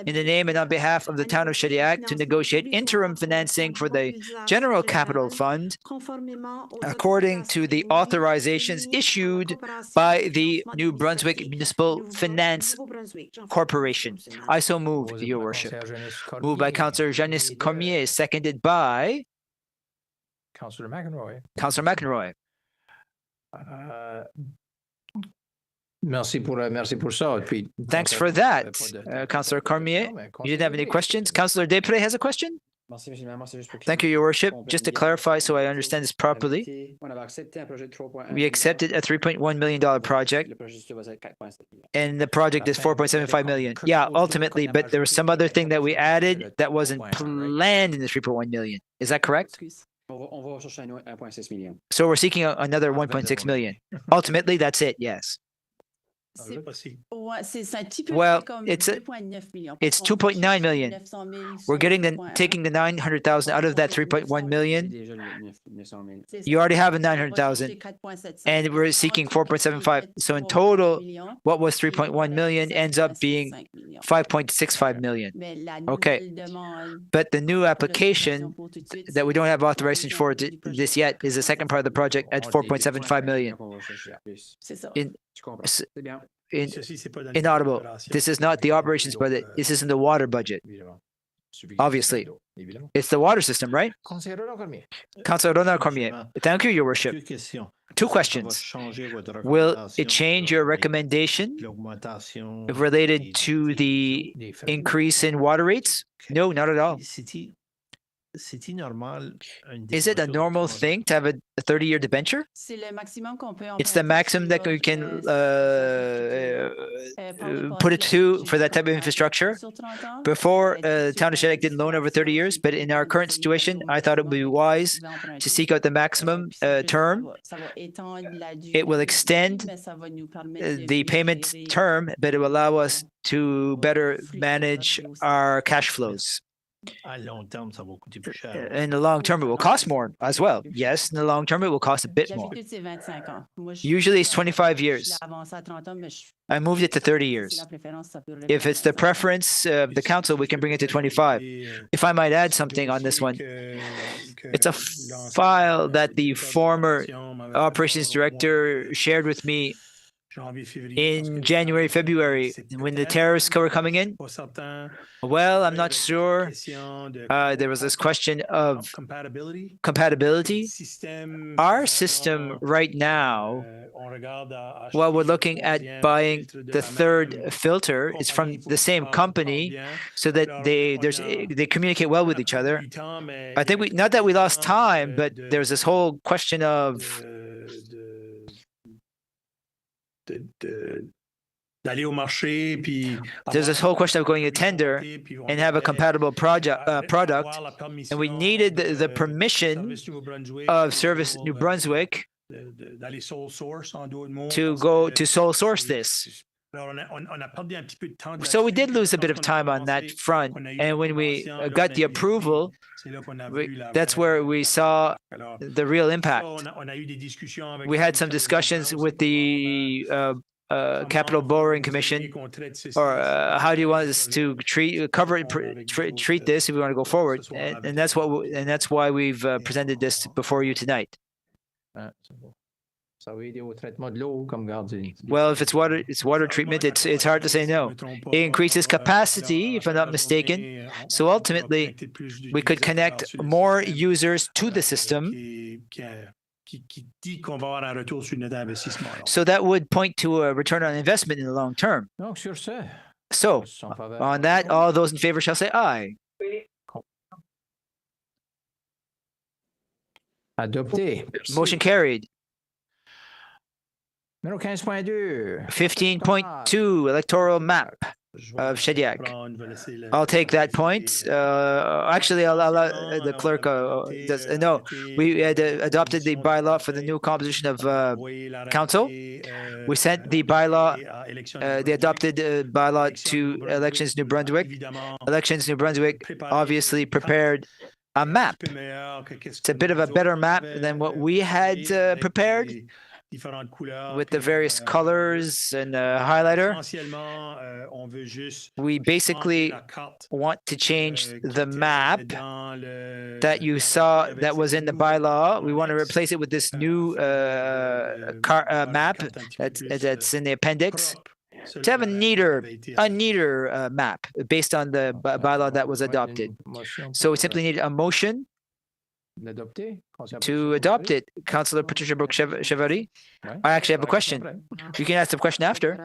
in the name and on behalf of the Town of Shediac to negotiate interim financing for the General Capital Fund according to the authorizations issued by the New Brunswick Municipal Finance Corporation. I so move, Your Worship. Moved by Councillor Janice Cormier, seconded by Councillor McEnroy. Councillor McEnroy. Merci pour ça. Puis, thanks for that, Councillor Cormier. You didn't have any questions? Councillor Desprez has a question? Thank you, Your Worship. Just to clarify so I understand this properly, we accepted a $3.1 million project, and the project is $4.75 million. Yeah, ultimately, but there was some other thing that we added that wasn't planned in the $3.1 million. Is that correct? So we're seeking another 1.6 million. Ultimately, that's it, yes. Ouais, c'est un petit peu Well, comme it's 2,9 millions. it's Parce qu'on 2.9 million. 900 000 We're getting sur taking the 900,000 out of that 3.1 million. C'est You ça. already have a On va 900,000, chercher 4,75. and we're seeking En tout, 4.75. So in 3 total, millions, what was c'est 3.1 million ends up being 7,65 millions. 5.65 million. Mais la Okay. nouvelle demande But the new d'autorisation application pour tout de suite, that we don't have authorization for deuxième du this projet. yet is the second part of the project at 4.75 million. C'est ça. In, s- in, Ceci, c'est pas dans inaudible. l'opération. This is not the operations budget. This is in the water budget. Obviously. Évidemment. It's the water system, right? Conseiller Roland Cormier. Councilor Ronald Cormier. Thank you, Your Worship. Two questions. Will it change your recommendation related to the Des frais. increase in water rates? No, not at all. Is it a normal thing to have a 30-year debenture? C'est le maximum qu'on peut It's the emprunter maximum that sur, we can par le put it passé, to j'ai for that type of emprunté infrastructure. sur 30 ans. Before, Town of Shediac didn't loan over 30 years, but in our current situation, I thought it would be wise to seek out the maximum term. It will extend the payment term, but it will allow us to better manage our cash flows. In the long term, it will cost more as well. Yes, in the long term, it will cost a bit more. Usually it's 25 years. I moved it to 30 years. If it's the preference of the council, we can bring it to 25. If I might add something on this one, it's a file that the former operations director shared with me in January, February, when the terrorists were coming in. Well, I'm not sure. There was this question of compatibility. Our system right now, while we're looking at buying the third filter, is from the same company, so that they communicate well with each other. I think not that we lost time, but there's this whole question of d'aller au marché, puis there's this whole question of going to tender and have a compatible product, and we needed the permission of Service New Brunswick d'aller sole source, en d'autres mots, to parce go que to sole source this. alors, on a perdu un petit peu de temps So we là-dessus, did lose a bit of lorsqu'on a time on that commencé, front, on a eu and when we l'approbation, got the là, approval, c'est là qu'on a vu la that's vraie- where we saw Alors, the real ça, impact. on a eu des discussions avec We le had some commissaire des discussions affaires with the Capital Borrowing Commission, or how do you want us to treat this if we want to go forward, and that's that's why we've presented this before you tonight. Ah, c'est bon. Ça va aider au traitement de l'eau comme gardien. Well, if it's water treatment, it's hard to say no. It increases capacity, if I'm not mistaken. So ultimately, we could connect more users to the system. Qui dit qu'on va avoir un retour sur notre investissement. Alors. So that would point to a return on investment in the long term. Donc, sur ce, So, tous en faveur. on that, all those in favor shall say aye. Adopté. Motion carried. Numéro 15.2. 15.2, electoral map of Shediac. I'll take that point. Actually, I'll allow the clerk does. No, we had adopted the bylaw for the new composition of council. We sent the bylaw, the adopted bylaw to Elections New Brunswick. Elections New Brunswick obviously prepared a map. It's a bit of a better map than what we had prepared, with the various colors and highlighter. We basically want to change the map that you saw that was in the bylaw. We want to replace it with this new map that's in the appendix, to have a neater map based on the bylaw that was adopted. So we simply need a motion to adopt it. Councillor Patricia Brooke-Chevary. I actually have a question. You can ask the question after.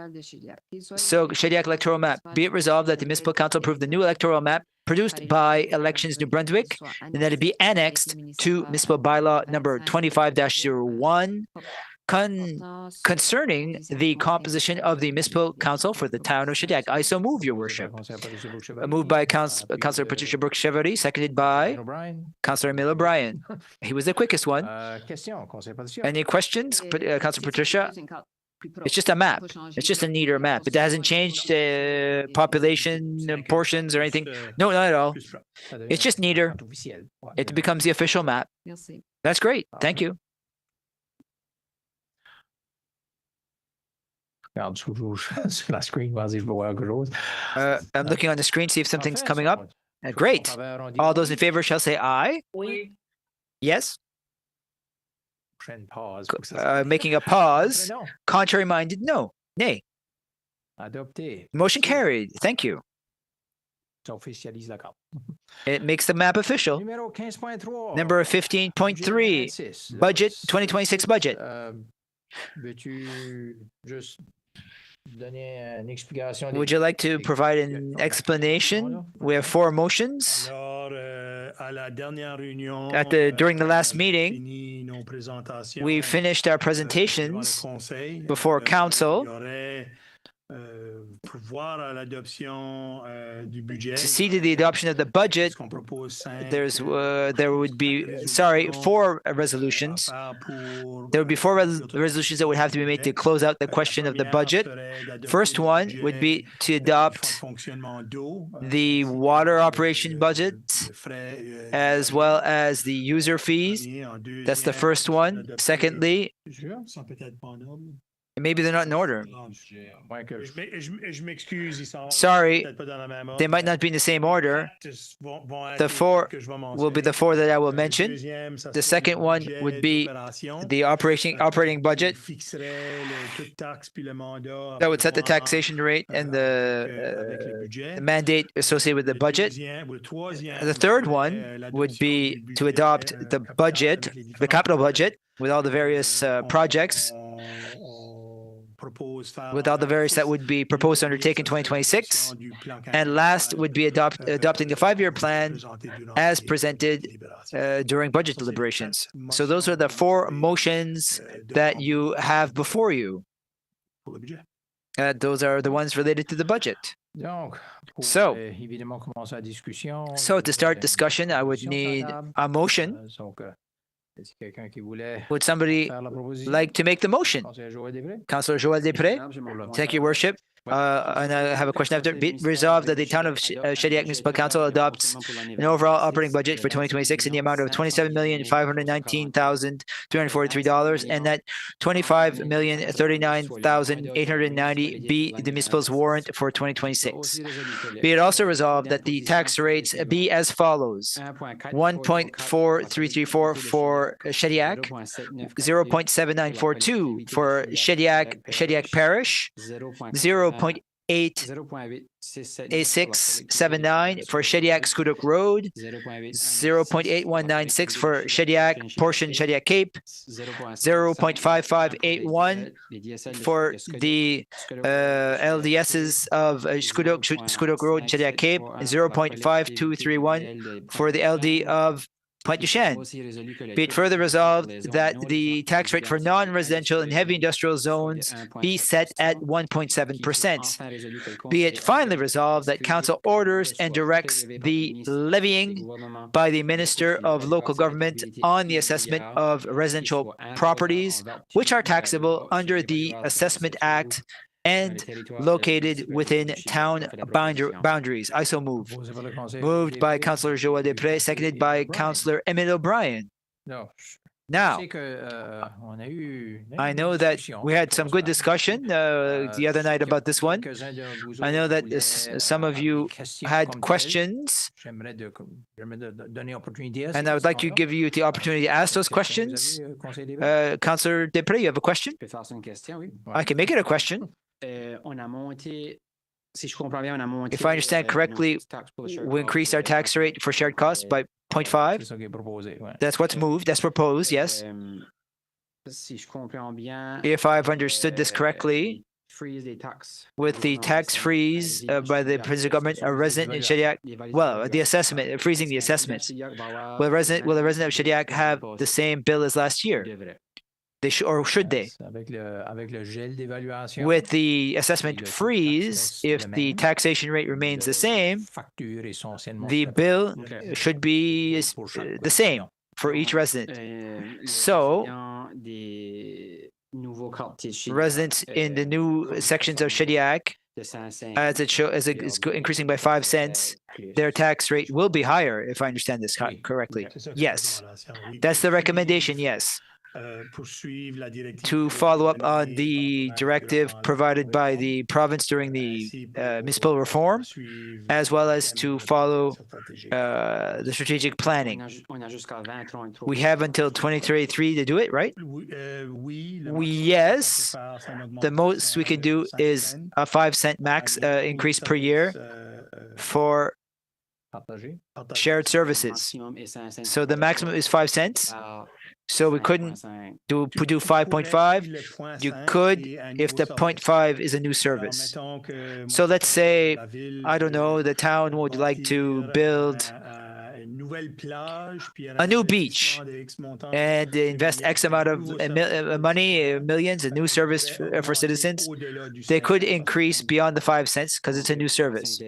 So, Shediac electoral map. Be it resolved that the municipal council approve the new electoral map produced by Elections New Brunswick, and that it be annexed to municipal bylaw number 25-01 concerning the composition of the municipal council for the town of Shediac. I so move, Your Worship. Moved by Councillor Patricia Brooke-Chevary, seconded by Councillor Emile O'Brien. He was the quickest one. Any questions, Councillor Patricia? It's just a map. It's just a neater map. It hasn't changed population portions or anything. No, not at all. It's just neater. It becomes the official map. Merci. That's great. Thank you. Regarde sur la screen, voir si je peux voir quelque chose. I'm looking on the screen, see if something's coming up. Great. All those in favor shall say aye. Yes. Prochaine pause. Making a pause. Contrary minded, no. Nay. Adopté. Motion carried. Thank you. Ça officialise la carte. It makes the map official. Numéro 15.3. Number 15.3. Budget, 2026 budget. Veux-tu juste donner une explication? Would you like to provide an explanation? We have 4 motions. During the last meeting, we finished our presentations before council to see to the adoption of the budget. There would be 4 resolutions. There would be 4 resolutions that would have to be made to close out the question of the budget. First one would be to adopt the water operation budget as well as the user fees. That's the first one. Secondly, maybe they're not in order. Sorry, they might not be in the same order. The 4 will be the 4 that I will mention. The second one would be the operating budget that would set the taxation rate and the mandate associated with the budget. The third one would be to adopt the budget, the capital budget, with all the various projects, with all the various that would be proposed to undertake in 2026. And last would be adopting the 5-year plan as presented during budget deliberations. So those are the 4 motions that you have before you. Those are the ones related to the budget. So to start discussion, I would need a motion. Would somebody like to make the motion? Councillor Joël Després. Thank you, Worship. And I have a question after. Be resolved that the town of Shediac Municipal Council adopts an overall operating budget for 2026 in the amount of $27,519,343 and that $25,039,890 be the municipal's warrant for 2026. Be it also resolved that the tax rates be as follows: 1.4334 for Shediac, 0.7942 for Shediac Parish, 0.8679 for Shediac Scoodok Road, 0.8196 for Shediac portion Shediac Cape, 0.5581 for the LDSs of Scoodok Road, Shediac Cape, 0.5231 for the LD of Pointe du Chêne. Be it further resolved that the tax rate for non-residential and heavy industrial zones be set at 1.7%. Be it finally resolved that Council orders and directs the levying by the Minister of Local Government on the assessment of residential properties which are taxable under the Assessment Act and located within town boundaries. I so move. Moved by Councillor Joël Després, seconded by Councillor Emile O'Brien. Now, I know that we had some good discussion the other night about this one. I know that some of you had questions, and I would like to give you the opportunity to ask those questions. Councillor Després, you have a question? I can make it a question. If I understand correctly, we increased our tax rate for shared costs by 0.5. That's what's moved. That's proposed, yes. If I've understood this correctly, with the tax freeze by the provincial government, a resident in Shediac, well, the assessment, freezing the assessments, will a resident of Shediac have the same bill as last year? Or should they? With the assessment freeze, if the taxation rate remains the same, the bill should be the same for each resident. So, residents in the new sections of Shediac, as it's increasing by 5 cents, their tax rate will be higher, if I understand this correctly. Yes, that's the recommendation, yes. To follow up on the directive provided by the province during the municipal reform, as well as to follow the strategic planning. We have until 2033 to do it, right? Yes. The most we can do is a 5-cent max increase per year for shared services. So the maximum is 5 cents. So we couldn't do 5.5. You could if the 0.5 is a new service. So let's say, I don't know, the town would like to build a new beach and invest X amount of money, millions, a new service for citizens. They could increase beyond the 5 cents because it's a new service.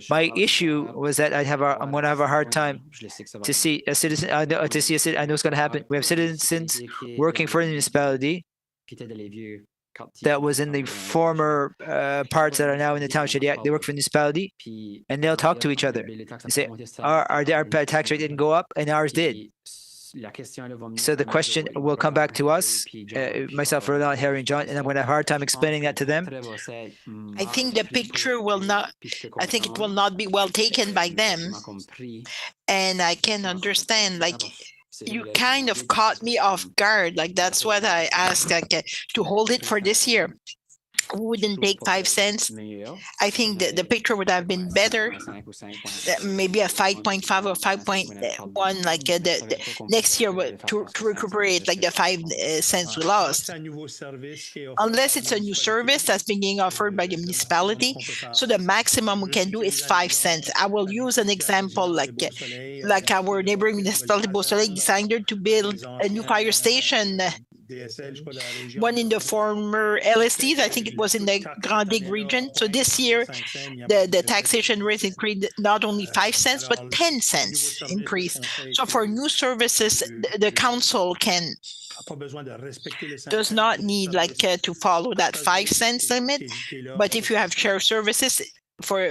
My issue was that I'm going to have a hard time to see a citizen. I know it's going to happen. We have citizens working for the municipality that was in the former parts that are now in the town of Shediac. They work for the municipality, and they'll talk to each other. They say, our tax rate didn't go up, and ours did. So the question will come back to us, myself, Roland, Harry, and John, and I'm going to have a hard time explaining that to them. I think the picture will not, I think it will not be well taken by them. And I can understand, like, you kind of caught me off guard. Like, that's what I asked, like, to hold it for this year. Wouldn't take 5 cents. I think the picture would have been better. Maybe a 5.5 or 5.1, like the next year to recuperate like the 5 cents we lost. Unless it's a new service that's being offered by the municipality. So the maximum we can do is 5 cents. I will use an example like our neighboring municipality, Beausoleil, decided to build a new fire station. One in the former LSTs, I think it was in the Grand Digue region. So this year, the taxation rate increased not only 5 cents, but 10 cents increase. So for new services, the council does not need like to follow that 5 cents limit. But if you have shared services,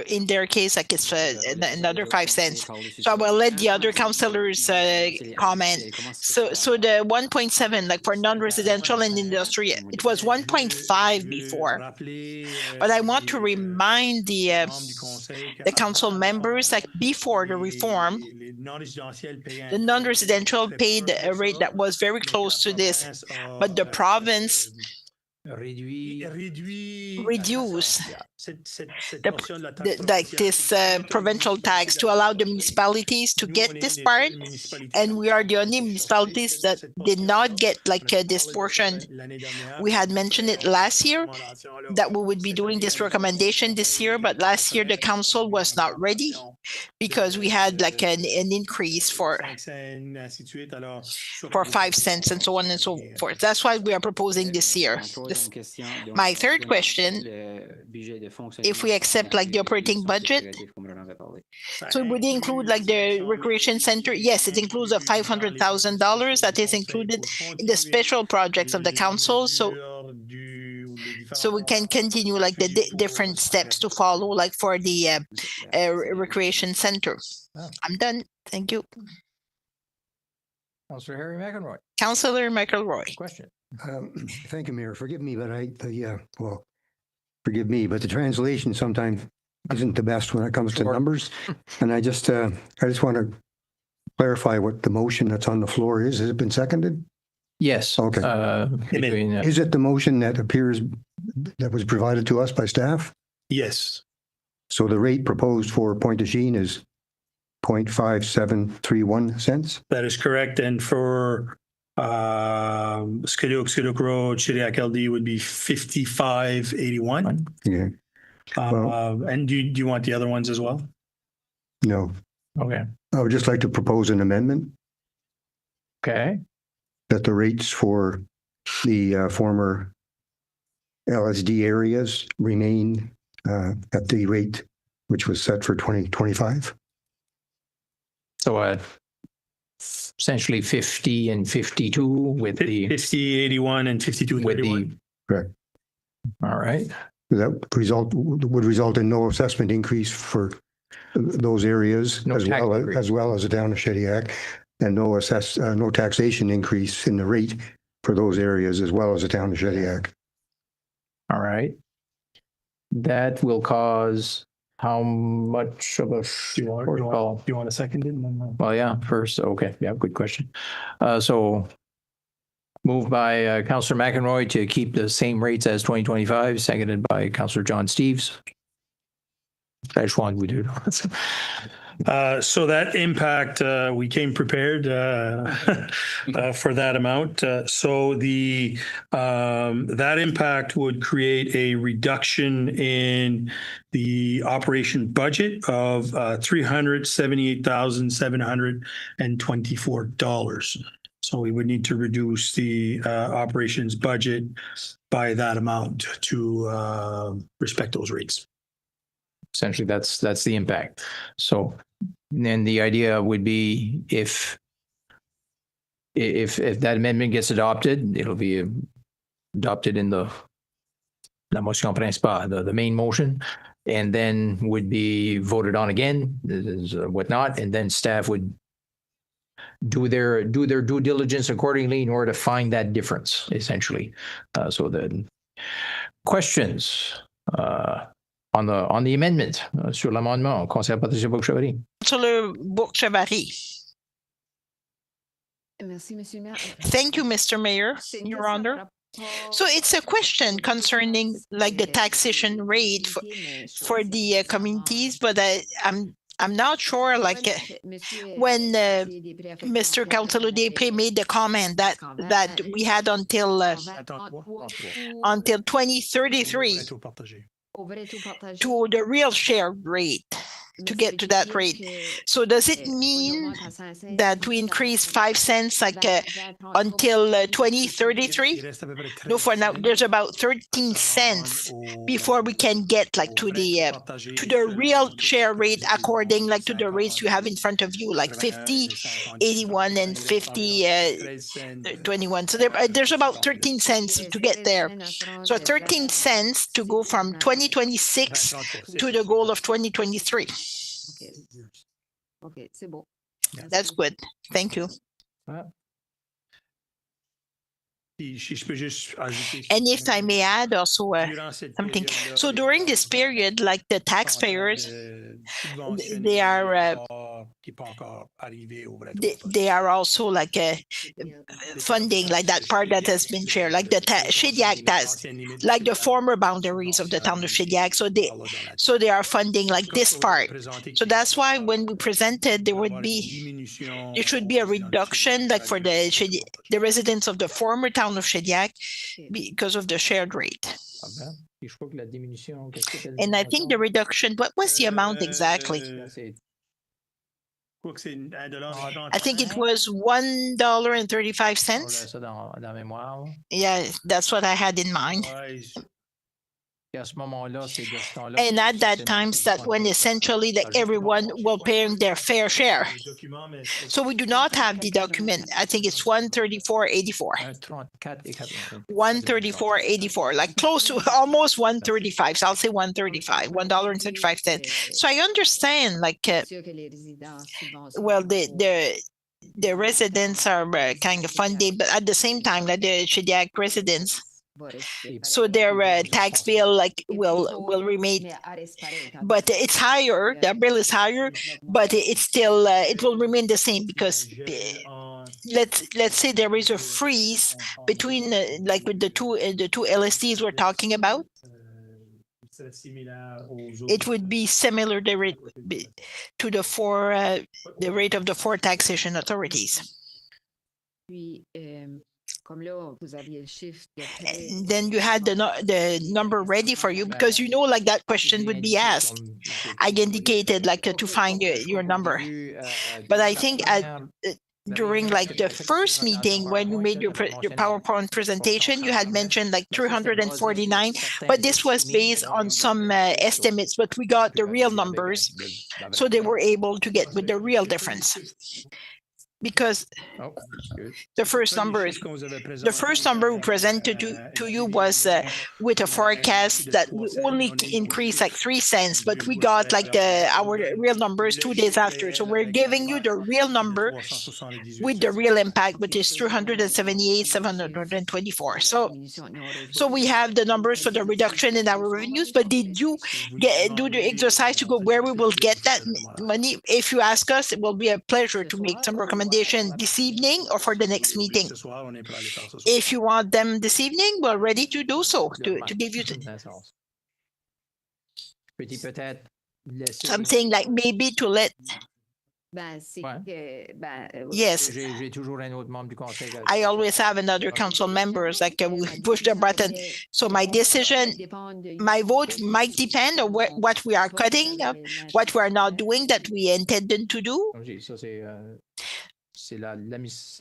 in their case, like it's another 5 cents. So I will let the other councillors comment. So the 1.7, like for non-residential and industry, it was 1.5 before. But I want to remind the council members that before the reform, the non-residential paid a rate that was very close to this, but the province reduce this provincial tax to allow the municipalities to get this part, and we are the only municipalities that did not get like this portion. We had mentioned it last year that we would be doing this recommendation this year, but last year the council was not ready because we had like an increase for 5 cents and so on and so forth. That's why we are proposing this year. My third question, if we accept like the operating budget, so it would include like the recreation center. Yes, it includes a $500,000 that is included in the special projects of the council. So we can continue like the different steps to follow, like for the recreation center. I'm done. Thank you. Councillor Harry McElroy. Councillor McElroy. Question. Thank you, Mayor. Forgive me, but forgive me, but the translation sometimes isn't the best when it comes to numbers. And I just want to clarify what the motion that's on the floor is. Has it been seconded? Yes. Okay. Is it the motion that was provided to us by staff? Yes. So the rate proposed for Pointe-aux-Chenes is 0.5731 cents? That is correct. And for Skidoo Road, Shediac LD would be 55.81. Yeah. And do you want the other ones as well? No. Okay. I would just like to propose an amendment. Okay. That the rates for the former LSD areas remain at the rate which was set for 2025. So essentially 50 and 52 with the 50, 81, and 52, with 31. the. Correct. All right. That would result in no assessment increase for those areas No as tax well increase. as the town of Shediac, and no taxation increase in the rate for those areas as well as the town of Shediac. All right. That will cause how much of a Do you shortfall? want a second? And then, Well, yeah, first, okay, yeah, good question. So moved by Councillor McEnroy to keep the same rates as 2025, seconded by Councillor John Steves. Which one we do? So that impact, we came prepared for that amount. So that impact would create a reduction in the operation budget of $378,724. So we would need to reduce the operations budget by that amount to respect those rates. Essentially, that's the impact. So then the idea would be if that amendment gets adopted, it'll be adopted in la motion principale, the main motion, and then would be voted on again, whatnot, and then staff would do their due diligence accordingly in order to find that difference, essentially. So the questions on the amendment, sur l'amendement, Conseiller Patricia Bourg-Chevary. Councillor Bourg-Chevary. Merci, Monsieur le Maire. Thank you, Mr. Mayor, Your Honor. So it's a question concerning like the taxation rate for the communities, but I'm not sure like when Mr. Councilor Després made the comment that we had until 2033 to the real share rate to get to that rate. So does it mean that we increase 5 cents like until 2033? No, for now there's about 13 cents before we can get like to the real share rate according like to the rates you have in front of you, like 50, 81, and 50, 21. So there's about 13 cents to get there. So 13 cents to go from 2026 to the goal of 2023. OK, c'est bon. That's good. Thank you. And if I may add also something. So during this period, like the taxpayers, they are also like funding like that part that has been shared, like the Shediac tax, like the former boundaries of the town of Shediac. So they are funding like this part. So that's why when we presented, there should be a reduction like for the residents of the former town of Shediac because of the shared rate. And I think the reduction, what was the amount exactly? I think it was $1.35. Yeah, that's what I had in mind. And at that time, that when essentially like everyone will pay their fair share. So we do not have the document. I think it's 134.84. 134.84, like close to almost 135. So I'll say 135, $1.35. So I understand like, well, the residents are kind of funded, but at the same time, like the Shediac residents, so their tax bill like will remain, but it's higher. The bill is higher, but it's still it will remain the same because let's say there is a freeze between like with the two LSTs we're talking about. It would be similar to the rate of the four taxation authorities. And then you had the number ready for you because you know like that question would be asked. I indicated like to find your number, but I think during like the first meeting when you made your PowerPoint presentation, you had mentioned like 349, but this was based on some estimates, but we got the real numbers, so they were able to get with the real difference. because Oh, good. the first number we presented to you was with a forecast that we only increased like 3 cents, but we got like our real numbers 2 days after. So we're giving you the real number with the real impact, which is 378,724. So we have the numbers for the reduction in our revenues, but did you do the exercise to go where we will get that money? If you ask us, it will be a pleasure to make some recommendations this evening or for the next meeting. If you want them this evening, we're ready to do so, to give you Peut-être laisser- something like maybe to let. Yes, J'ai toujours un autre membre du conseil. I always have another council members like we push the button. So my decision, my vote might depend on what we are cutting, what we are not doing that we intended to do. Ça, c'est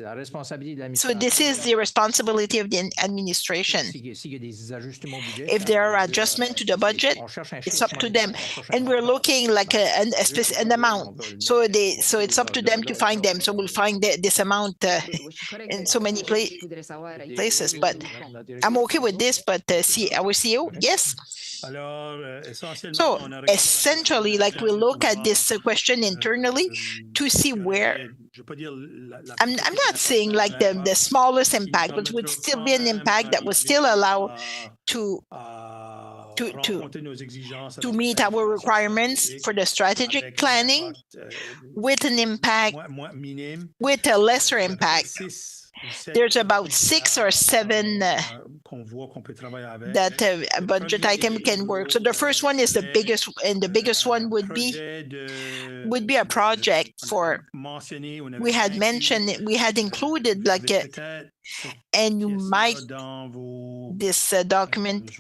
la responsabilité de So this is the responsibility of the administration. S'il y a des ajustements budget, If there are adjustments to the budget, on cherche un it's chiffre, up to them. And we're looking like an amount. So it's up to them to find them. So we'll find this amount in so many places. But I'm okay with this, but see, our CEO, yes. So essentially, like we look at this question internally to see where. I'm not saying like the smallest impact, but would still be an impact that would still allow to meet our requirements for the strategic planning with an impact, with a lesser impact. There's about 6 or 7 that budget item can work. So the first one is the biggest, and the biggest one would be a project for, we had mentioned, we had included like and you might, this document,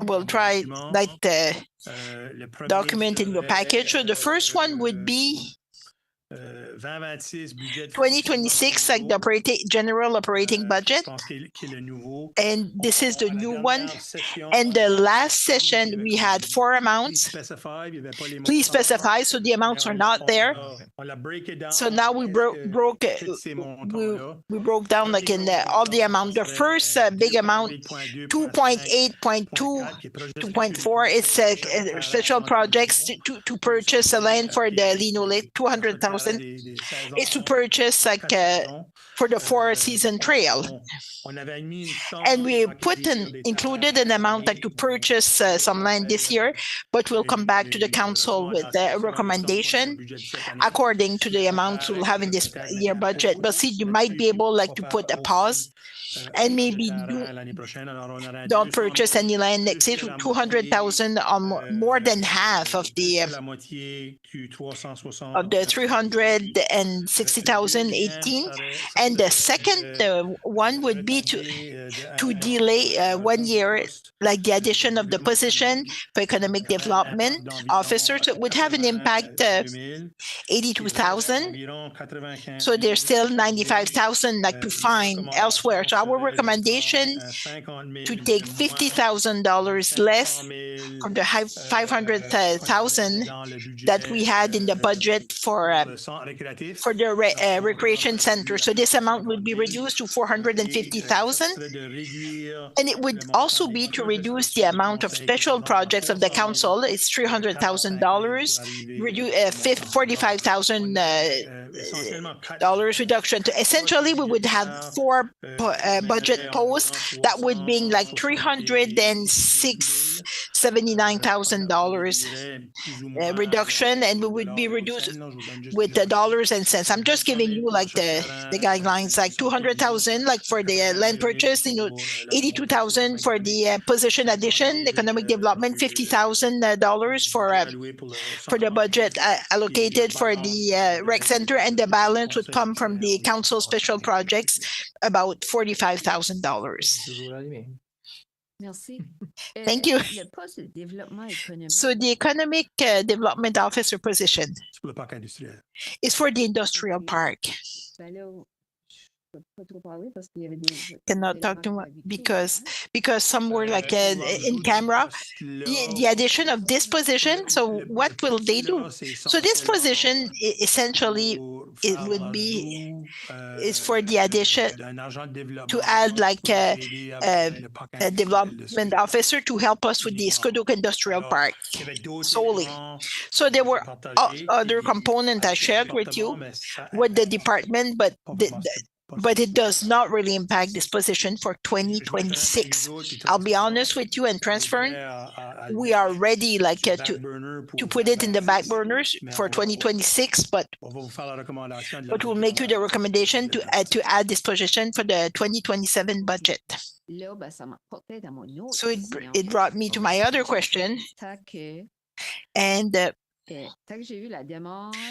we'll try like the document in your package. So the first one would be 2026, like the general operating budget. And this is the new one. And the last session, we had 4 amounts. Please specify, so the amounts are not there. So now we broke down like in all the amount. The first big amount, 2.8.2, 2.4, it's special projects to purchase a land for the Lino Lake, 200,000. Is to purchase like for the 4-season trail. And we included an amount like to purchase some land this year, but we'll come back to the council with a recommendation according to the amounts we'll have in this year budget. But see, you might be able like to put a pause and maybe don't purchase any land next year. 200,000 on more than half of the 360,018. And the second one would be to delay 1 year, like the addition of the position for economic development officer. So it would have an impact of 82,000. So there's still 95,000 like to find elsewhere. So our recommendation to take $50,000 less from the 500,000 that we had in the budget for the recreation center. So this amount would be reduced to 450,000. And it would also be to reduce the amount of special projects of the council. It's $300,000, $45,000 reduction. Essentially, we would have 4 budget posts that would be like $379,000 reduction, and we would be reduced with the dollars and cents. I'm just giving you like the guidelines, like 200,000 like for the land purchase, 82,000 for the position addition, economic development, $50,000 for the budget allocated for the rec center, and the balance would come from the council special projects, about $45,000. Merci. Thank you. So the economic development officer position is for the industrial park. Cannot talk too much because some were like in camera. The addition of this position. So what will they do? So this position essentially it would be is for the addition to add like a development officer to help us with the Skodok Industrial Park solely. So there were other components I shared with you with the department, but it does not really impact this position for 2026. I'll be honest with you and transparent. We are ready like to put it in the back burners for 2026, but we'll make you the recommendation to add this position for the 2027 budget. So it brought me to my other question. And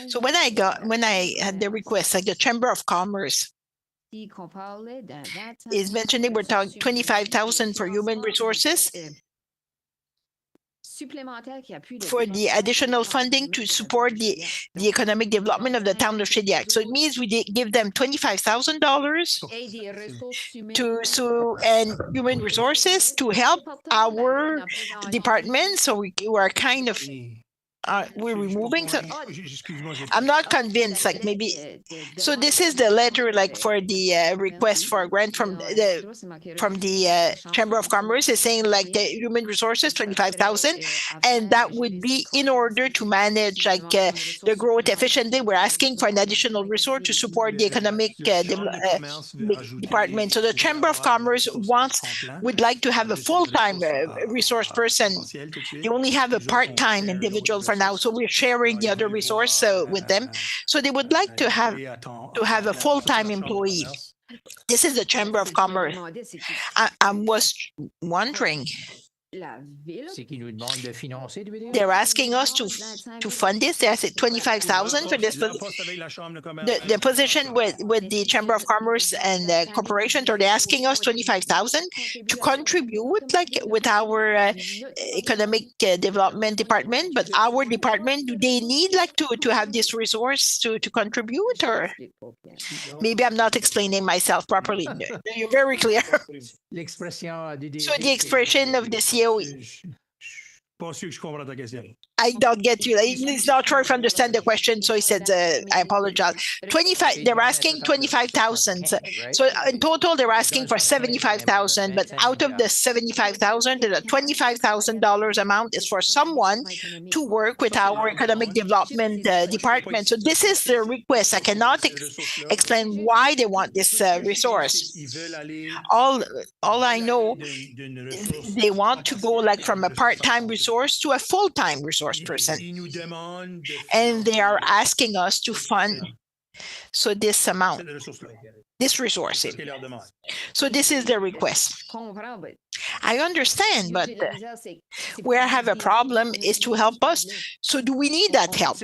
so when I had the request, like the Chamber of Commerce is mentioning we're talking 25,000 for human resources for the additional funding to support the economic development of the town of Shediac. So it means we did give them $25,000 and human resources to help our department. So we are kind of we're removing. So I'm not convinced. Like maybe. So this is the letter, like for the request for a grant from the Chamber of Commerce is saying like the human resources 25,000, and that would be in order to manage like the growth efficiently. We're asking for an additional resource to support the economic department. So the Chamber of Commerce would like to have a full-time resource person. They only have a part-time individual for now, so we're sharing the other resource with them. So they would like to have a full-time employee. This is the Chamber of Commerce. I was wondering. They're asking us to fund this. They said 25,000 for this. The position with the Chamber of Commerce and the corporation, or they're asking us 25,000 to contribute, like with our economic development department. But our department, do they need like to have this resource to contribute, or maybe I'm not explaining myself properly? You're very clear. So the expression of the CEO. I don't get you. He's not sure if I understand the question, so he said, I apologize. 25, they're asking 25,000. So in total, they're asking for 75,000, but out of the 75,000, the $25,000 amount is for someone to work with our economic development department. So this is the request. I cannot explain why they want this resource. All I know, they want to go like from a part-time resource to a full-time resource person. And they are asking us to fund this amount, this resource. So this is the request. I understand, but where I have a problem is to help us. So do we need that help?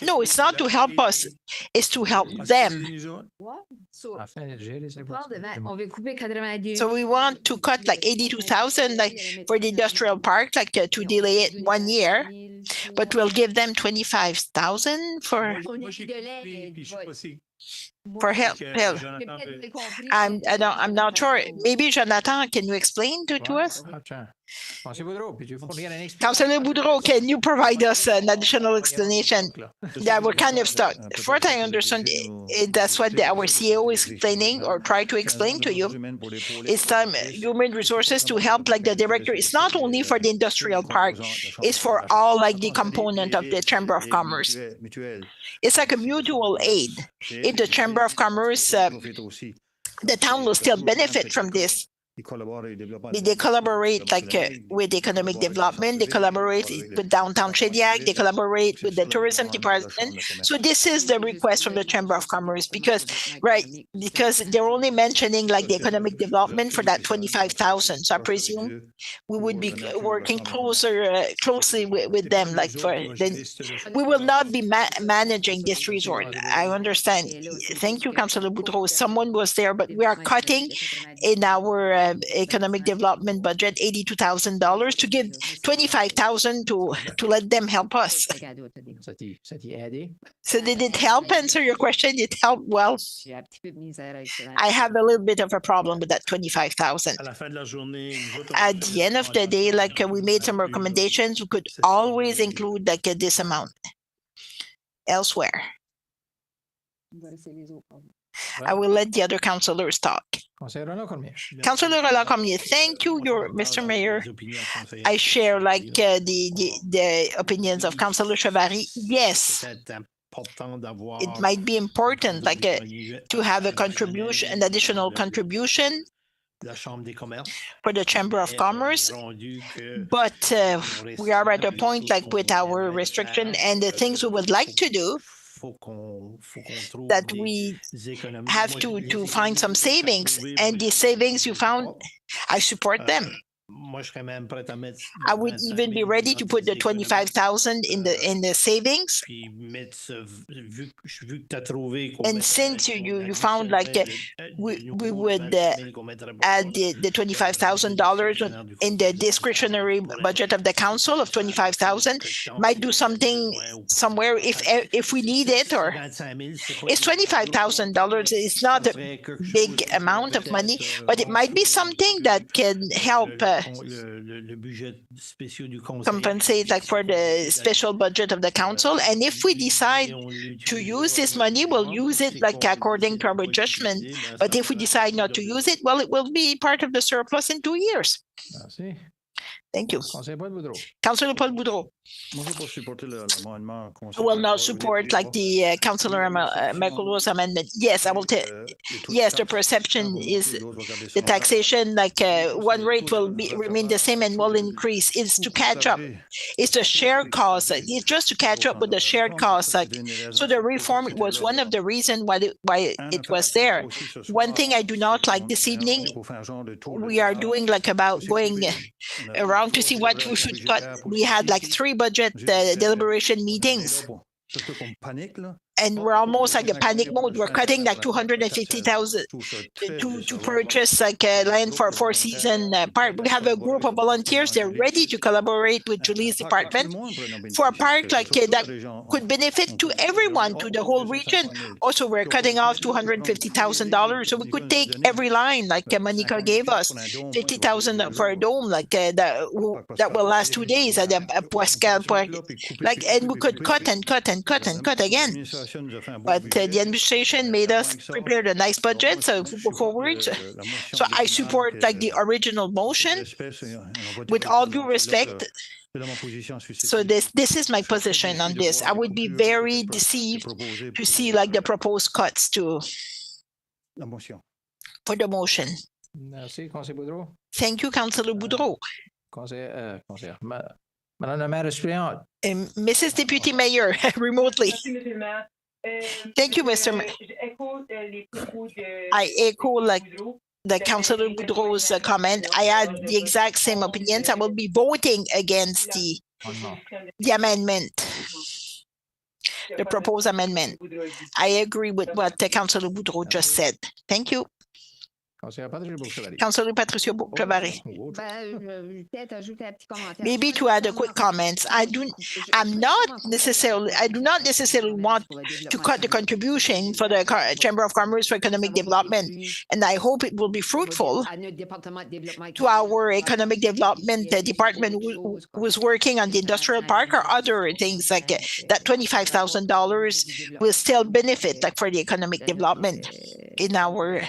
No, it's not to help us. It's to help them. So we want to cut like 82,000 like for the industrial park, like to delay it 1 year, but we'll give them 25,000 for help. I'm not sure. Maybe Jonathan, can you explain to us? Councillor Boudreau, can you provide us an additional explanation? That we're kind of stuck. For what I understand, that's what our CEO is explaining or try to explain to you. It's time human resources to help like the director. It's not only for the industrial park. It's for all like the component of the Chamber of Commerce. It's like a mutual aid. If the Chamber of Commerce, the town will still benefit from this. They collaborate like with economic development, they collaborate with downtown Shediac, they collaborate with the tourism department. So this is the request from the Chamber of Commerce because they're only mentioning like the economic development for that 25,000. So I presume we would be working closely with them. Like we will not be managing this resort. I understand. Thank you, Councillor Boudreau. Someone was there, but we are cutting in our economic development budget, $82,000 to give 25,000 to let them help us. Ça t'y a aidé? So did it help answer your question? It helped well. J'ai un petit peu de misère avec ça. I have a little bit of a problem with that 25,000. À la fin de la journée, nous autres, At the end of the day, like we made some recommendations, we could always include like this amount elsewhere. On va laisser les autres parler. I will let the other councillors talk. Conseiller Renaud Cormier. Councillor Roland-Cormier, thank you, Mr. Mayor. les opinions conseillères. I share like the opinions of Councillor Chevary. Yes, C'est important d'avoir it might be important like to have a contribution, an additional contribution la Chambre des commerces. for the Chamber of Commerce. Rendu que But we are at a point like with our restriction and the things we would like to do faut qu'on trouve that des we économies. have Moi, to find some savings. And the savings you found, I support them. Moi, je serais même prêt à mettre I would even be ready to put the 25,000 in the savings. Puis mettre vu que tu as trouvé qu'on And mettrait since qu'on you found like we would add the $25,000 in the discretionary budget of the council of 25,000, might do something somewhere if we need it, or it's $25,000. It's not a big amount of money, but it might be something that can help le budget spécial du conseil. compensate like for the special budget of the council. And if we decide to use this money, we'll use it like according to our judgment. But if we decide not to use it, well, it will be part of the surplus in 2 years. Merci. Thank you. Conseiller Paul Boudreau. Councillor Paul Boudreau. I will not support like the Councillor McElroy's amendment. Yes, I will tell. Yes, the perception is the taxation, like one rate will remain the same and will increase. It's to catch up. It's the shared cost. It's just to catch up with the shared costs. Like, so the reform was one of the reasons why it was there. One thing I do not like this evening, we are doing like about going around to see what we should cut. We had like 3 budget deliberation meetings. And we're almost like a panic mode. We're cutting like 250,000 to purchase like land for a 4-season park. We have a group of volunteers. They're ready to collaborate with Julie's department for a park like that could benefit to everyone, to the whole region. Also, we're cutting off $250,000, so we could take every line like Monica gave us, 50,000 for a dome like that will last 2 days at a Pascal Park. Like, and we could cut and cut and cut and cut again. But the administration made us prepare a nice budget, so we go forward. So I support like the original motion with all due respect. So this is my position on this. I would be very deceived to see like the proposed cuts for the motion. Merci, Conseiller Boudreau. Thank you, Councillor Boudreau. Conseiller, Madame la maire suppléante. Mrs. Deputy Mayor, remotely. Thank you, Mr. Mayor. I echo like the Councillor Boudreau's comment. I had the exact same opinions. I will be voting against the amendment, the proposed amendment. I agree with what the Councillor Boudreau just said. Thank you. Councillor Patricia Bourg-Chevary. Maybe to add a quick comment, I do not necessarily want to cut the contribution for the Chamber of Commerce for Economic Development, and I hope it will be fruitful to our Economic Development Department who's working on the industrial park or other things like that. $25,000 will still benefit like for the economic development in our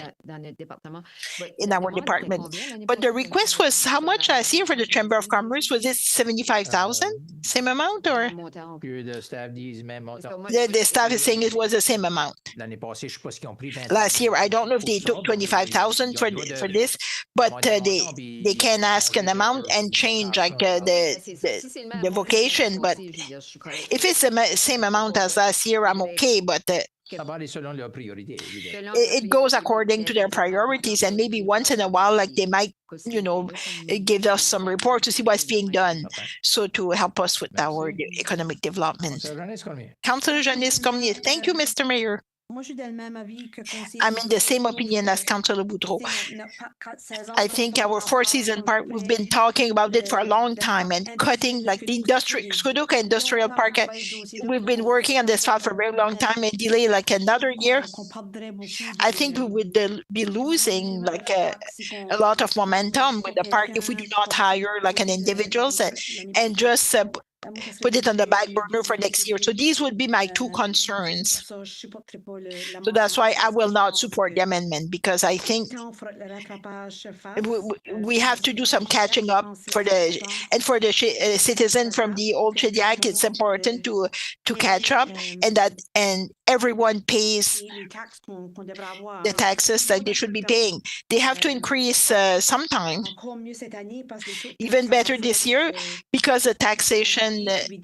department. But the request was how much last year for the Chamber of Commerce? Was it 75,000? Same amount, or The staff is saying it was the same amount. Last year, I don't know if they took 25,000 for this, but they can ask an amount and change like the vocation. But if it's the same amount as last year, I'm okay. But it goes according to their priorities, and maybe once in a while, like they might, give us some report to see what's being done, so to help us with our economic development. Councillor Janice Cormier. Thank you, Mr. Mayor. I'm in the same opinion as Councillor Boudreau. I think our four-season park, we've been talking about it for a long time, and cutting like the Sudoka Industrial Park, we've been working on this file for a very long time and delay like another year. I think we would be losing like a lot of momentum with the park if we do not hire like an individuals and just put it on the back burner for next year. So these would be my two concerns. So that's why I will not support the amendment, because I think we have to do some catching up for the citizen from the old Shediac. It's important to catch up, and everyone pays the taxes that they should be paying. They have to increase sometime, even better this year, because the taxation,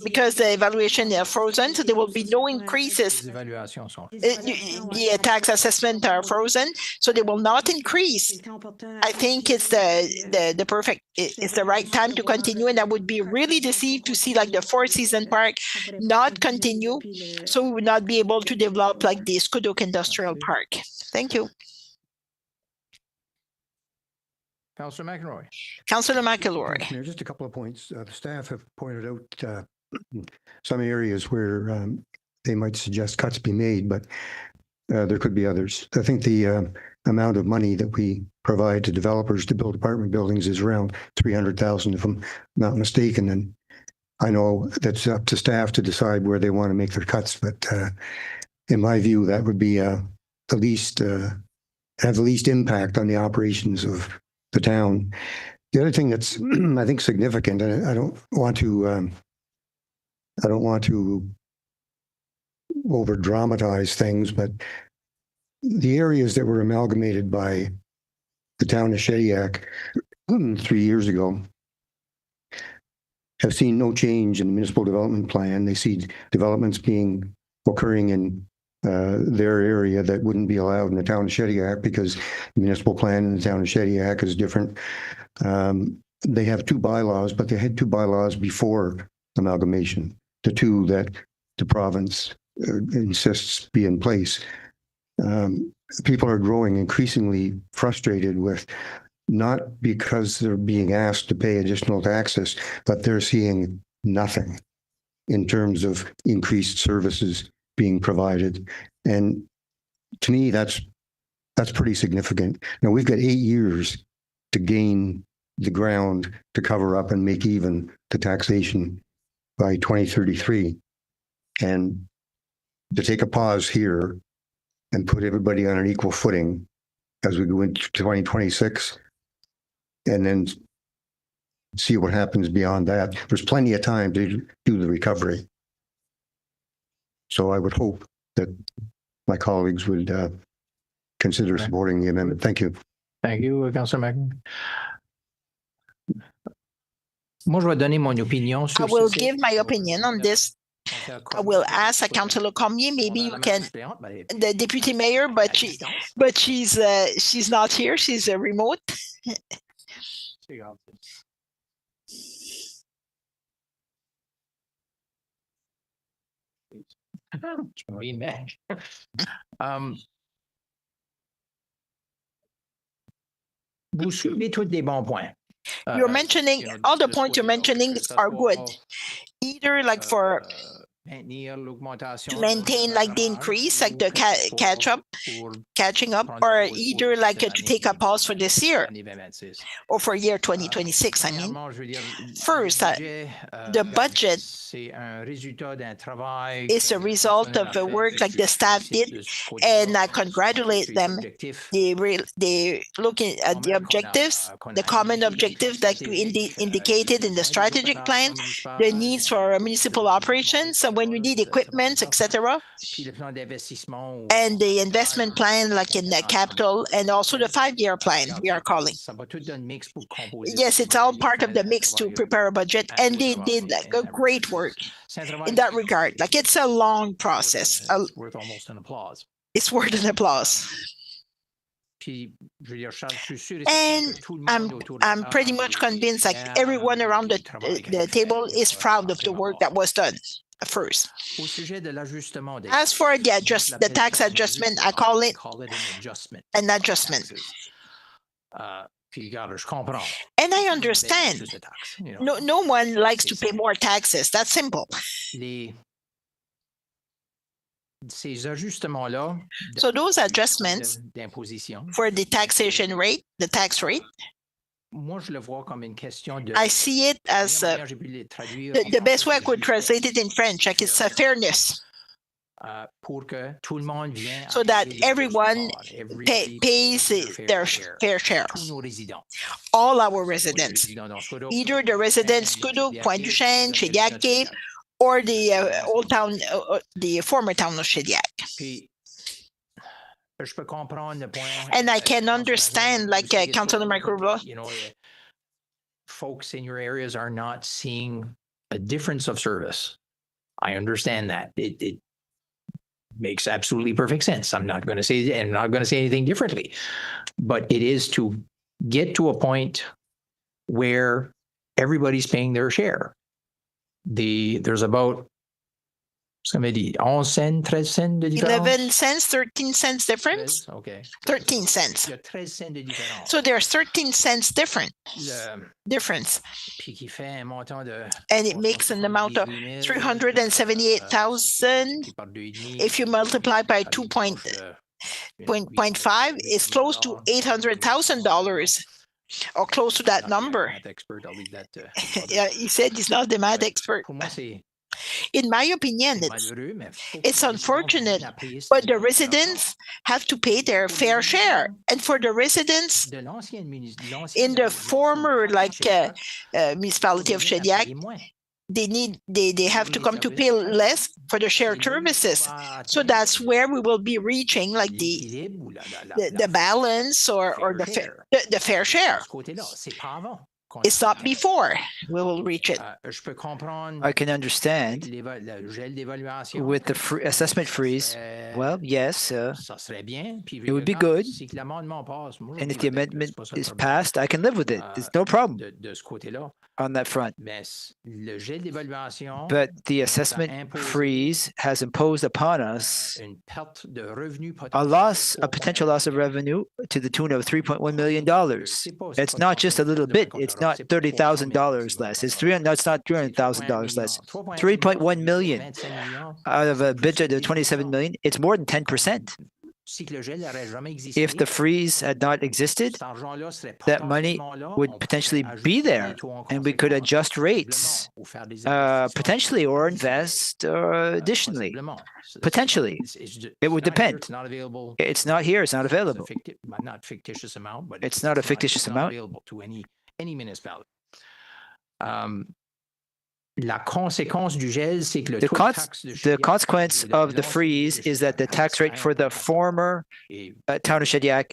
because the evaluation are frozen, so there will be no increases. The tax assessment are frozen, so they will not increase. I think it's the perfect, it's the right time to continue, and I would be really deceived to see like the four-season park not continue, so we would not be able to develop like the Sudoka Industrial Park. Thank you. Councillor McElroy. Councillor McElroy. Mayor, just a couple of points. The staff have pointed out some areas where they might suggest cuts be made, but there could be others. I think the amount of money that we provide to developers to build apartment buildings is around $300,000, if I'm not mistaken. And I know that's up to staff to decide where they want to make their cuts, but in my view, that would be have the least impact on the operations of the town. The other thing that's I think significant, and I don't want to over dramatize things, but the areas that were amalgamated by the town of Shediac 3 years ago have seen no change in the municipal development plan. They see developments occurring in their area that wouldn't be allowed in the town of Shediac, because the municipal plan in the town of Shediac is different. They have two bylaws, but they had two bylaws before amalgamation, the two that the province insists be in place. People are growing increasingly frustrated with, not because they're being asked to pay additional taxes, but they're seeing nothing in terms of increased services being provided. And to me, that's pretty significant. Now, we've got 8 years to gain the ground to cover up and make even the taxation by 2033. And to take a pause here and put everybody on an equal footing as we go into 2026, and then see what happens beyond that. There's plenty of time to do the recovery. So I would hope that my colleagues would consider supporting the amendment. Thank you. Thank you, Councillor McElroy. Moi, je vais donner mon opinion sur I will give my opinion on this. I will ask Councillor Cormier, maybe you can, the deputy mayor, but she's not here. She's remote. Vous soulevez tous des bons points. You're mentioning, all the points you're mentioning are good. Either like for to maintain like the increase, like the catching up, or either like to take a pause for this year or for year 2026. I mean, first, the budget is a result of the work like the staff did, and I congratulate them. They looking at the objectives, the common objectives that we indicated in the strategic plan, the needs for municipal operations. So when we need equipment, etc., and the investment plan, like in the capital, and also the 5-year plan we are calling. Yes, it's all part of the mix to prepare a budget, and they did like a great work in that regard. Like, it's a long process. It's worth an applause. And I'm pretty much convinced like everyone around the table is proud of the work that was done. first. Au sujet de l'ajustement des As for the tax l'appelle adjustment, ça, I call it an adjustment. an adjustment. Taxes. Puis regarde, je comprends. And I Payer understand. plus de taxes, you know. No one likes to pay more taxes. That's simple. Ces ajustements-là So those adjustments d'imposition, for the taxation rate, the tax rate, moi, je le vois comme une question de... I see it as La manière j'ai pu les traduire the en best français, way I c'est could juste, translate it in French, like it's a fairness, pour que tout le monde vienne so à that payer les everyone choses de part, pays their fair share. Tous nos résidents. All our Les residents, résidents dans Scodoc, either the residents Scodoc, Pointe-du-Chêne, Shediac-Cape, or the old town, the former town of Shediac. Puis, je peux comprendre le point. And I can understand, like Councilor Microbial, You know, folks in your areas are not seeing a difference of service. I understand that. It makes absolutely perfect sense. I'm not going to say anything differently, but it is to get to a point where everybody's paying their share. There's about, somebody, 11 cents, 13 cents de différence? 11 cents, 13 cents difference? Okay. 13 cents. Il y a 13 cents de différence. So there's 13 cents difference. Puis qui fait un montant de... And it makes an amount of 378,000. If you multiply by 2.5, it's close to $800,000 or close to that number. Yeah, he said he's not the math expert. Pour moi, c'est In my opinion, malheureux, mais faut it's que les unfortunate, gens viennent à payer but cette the différence. residents have to pay their fair share. And for the residents De l'ancienne in the former municipality of Shediac, they have to come to pay less for the shared services. So that's where we will be reaching like the balance or the fair share. It's not before we will reach it. Je peux comprendre I can understand le gel d'évaluation. with the assessment freeze. Well, yes, Ça serait bien. Puis, it would be regarde, good. Si que l'amendement passe, moi, and if je the vais- amendment c'est pas ça le is problème. passed, I can live with it. There's no problem De ce côté-là. on that front. Mais le gel d'évaluation But the nous a assessment imposé, freeze has imposed upon us une perte de revenus a potentiel loss, de a potential loss of revenue to the tune of $3.1 million. C'est pas- c'est It's pas not just a little bit. 3,1 It's not c'est pas $30,000 less. It's not $300,000 less. 3.1 million 25 millions. out of a budget of 27 million. It's more than 10%. Si que le gel n'aurait jamais existé, If the freeze had not existed, cet argent-là serait that money potentiellement là, would on pourrait potentially ajuster be there, les taux en and we could conséquence, adjust rates possiblement, ou faire des investissements, potentially or invest additionally. possiblement. Potentially. It would depend. It's not available. It's not here. It's not It's a available. not fictitious amount, but It's not a fictitious amount. Available to any municipality. La conséquence du gel, c'est que le The, taux de cons- taxe de the Chaudiac consequence de of the l'ancien freeze de is that the Chaudiac tax rate for the former est town of Shediac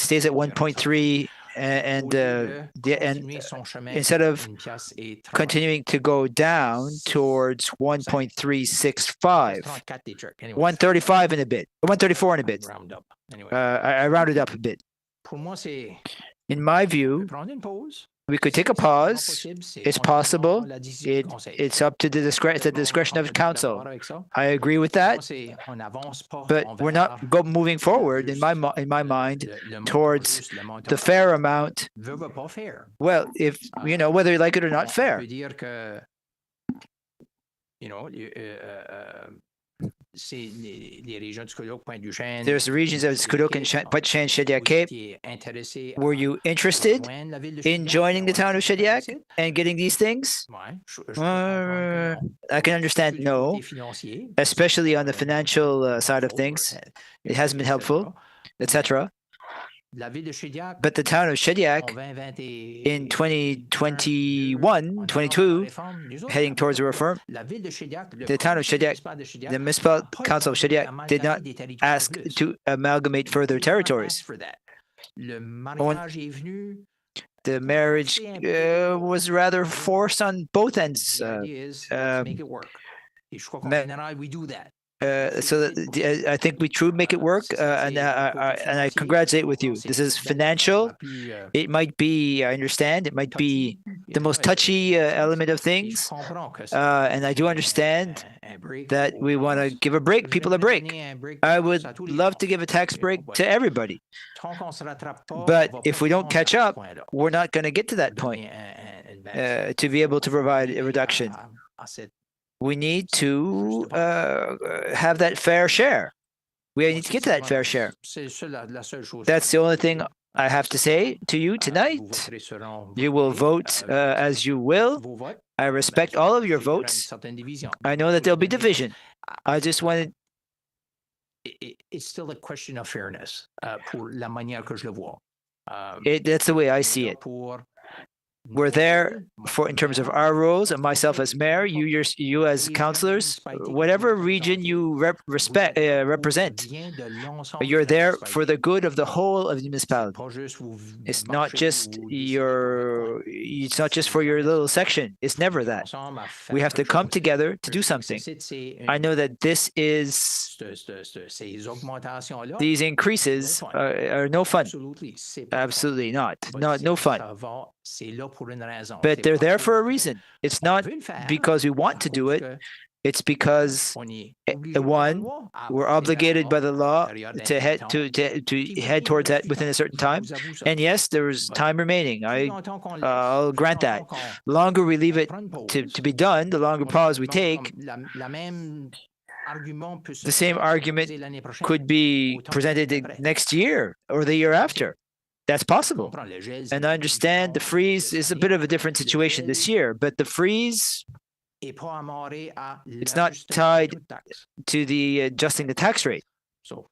stays at 1.3 and continuer son chemin instead of une pièce et continuing to go down towards 1.365, 34 des checks. Anyway, 135 in a bit, 134 in a bit. round up. Anyway, I rounded up a bit. pour moi, c'est In my view, prendre une pause. we could take a C'est vraiment pause. possible, c'est It's entièrement possible. la décision du It, conseil. it's up to the discretion of On peut être council. d'accord avec ça. I agree with Pour moi, that, c'est- on n'avance pas but we're envers not moving forward in my mind le montant towards juste, le montant the fair amount. veut pas faire. Well, if whether you like it or On not, fair. peut dire que, c'est les régions du Scodoc, Pointe-du-Chêne. There's the regions of Scodoc and Pointe-du-Chêne, Shediac Cape. Were you interested in joining the town of Shediac and getting these things? I can understand no, especially on the financial side of things. It hasn't been helpful, etc. But the town of Shediac in 2021, 22, heading towards a reform, the town of Shediac, the municipal council of Shediac did not ask to amalgamate further territories. The marriage was rather forced on both ends. We do that. I think we truly make it work, and I congratulate with you. This is financial. It might be, I understand, it might be the most touchy element of things, and I do understand that we want to give people a break. I would love to give a tax break to everybody, but if we don't catch up, we're not going to get to that point to be able to provide a reduction. We need to have that fair share. We need to get to that fair share. That's the only thing I have to say to you tonight. You will vote as you will. I respect all of your votes. I know that there'll be division. I just wanted. It's still a question of fairness pour la manière que je le vois. That's the way I see it. We're there in terms of our roles, and myself as mayor, you as councillors, whatever region you represent, you're there for the good of the whole of the municipality. It's not just for your little section. It's never that. We have to come together to do something. I know that these increases are no fun. Absolutely not. No fun. But they're there for a reason. It's not because we want to do it. It's because one, we're obligated by the law to head towards that within a certain time. And yes, there is time remaining. I'll grant that. The longer we leave it to be done, the longer pause we take. The same argument could be presented next year or the year after. That's possible. And I understand the freeze is a bit of a different situation this year, but the freeze, it's not tied to the adjusting the tax rate. So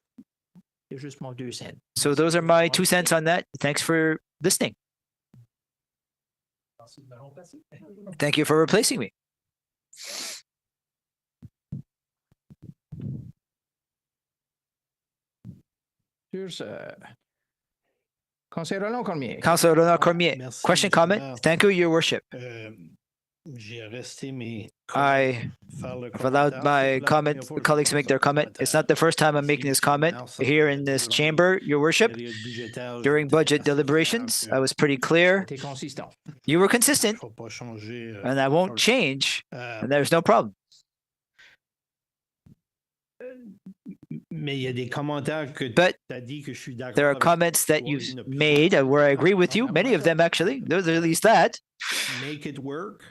those are my 2 cents on that. Thanks for listening. Thank you for replacing me. Here's Councillor Roland Cormier. Councillor Roland Cormier. Question, comment? Thank you, Your Worship. I have allowed my colleagues to make their comment. It's not the first time I'm making this comment here in this chamber, Your Worship. During budget deliberations, I was pretty clear. You were consistent, and I won't change, and there's no problem. But there are comments that you've made where I agree with you. Many of them, actually. There's at least that. Make it work.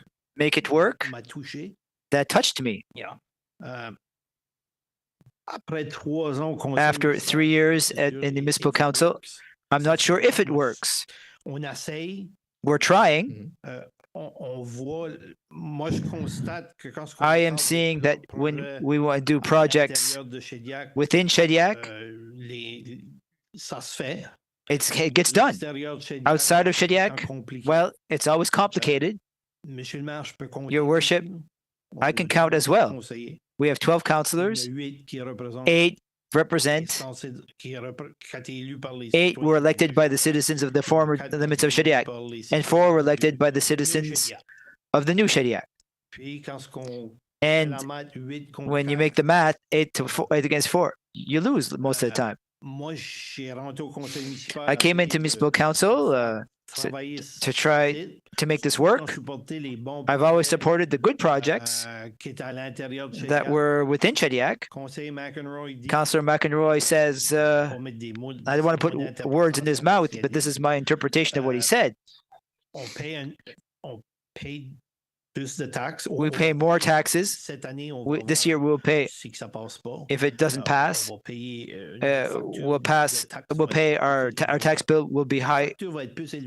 That touched me. After 3 years in the municipal council, I'm not sure if it works. We're trying. I am seeing that when we want to do projects within Shediac, it gets done. Outside of Shediac, well, it's always complicated. Your Worship, I can count as well. We have 12 councillors, 8 represent, 8 were elected by the citizens of the former limits of Shediac, and 4 were elected by the citizens of the new Shediac. And when you make the math, 8 against 4, you lose most of the time. I came into municipal council to try to make this work. I've always supported the good projects that were within Shediac. Councillor McEnroy says, I don't want to put words in his mouth, but this is my interpretation of what he said. We pay more taxes. This year we'll pay. If it doesn't pass, we'll pay our tax bill will be high.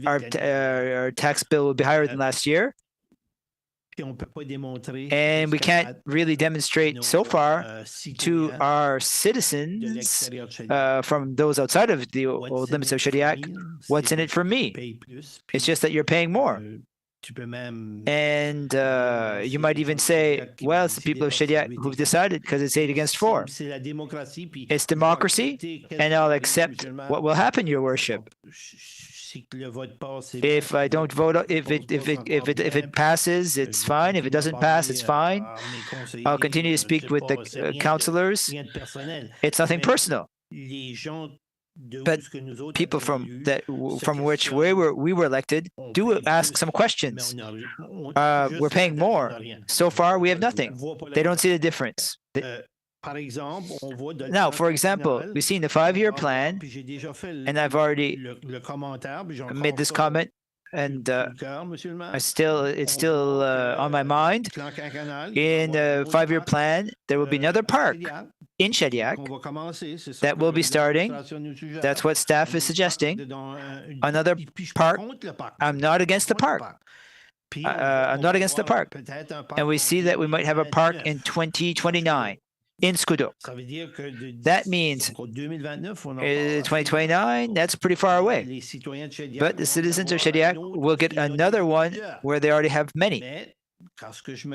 Our tax bill will be higher than last year. And we can't really demonstrate so far to our citizens from those outside of the old limits of Shediac, what's in it for me. It's just that you're paying more. And you might even say, well, it's the people of Shediac who've decided because it's 8 against 4. It's democracy, and I'll accept what will happen, Your Worship. If I don't vote, if it passes, it's fine. If it doesn't pass, it's fine. I'll continue to speak with the councillors. It's nothing personal. But people from which we were elected do ask some questions. We're paying more. So far, we have nothing. They don't see the difference. Now, for example, we've seen the 5-year plan, and I've already made this comment, and it's still on my mind. In the 5-year plan, there will be another park in Shediac that will be starting. That's what staff is suggesting. Another park. I'm not against the park. I'm not against the park. And we see that we might have a park in 2029 in Scudo. That means 2029, that's pretty far away. But the citizens of Shediac will get another one where they already have many.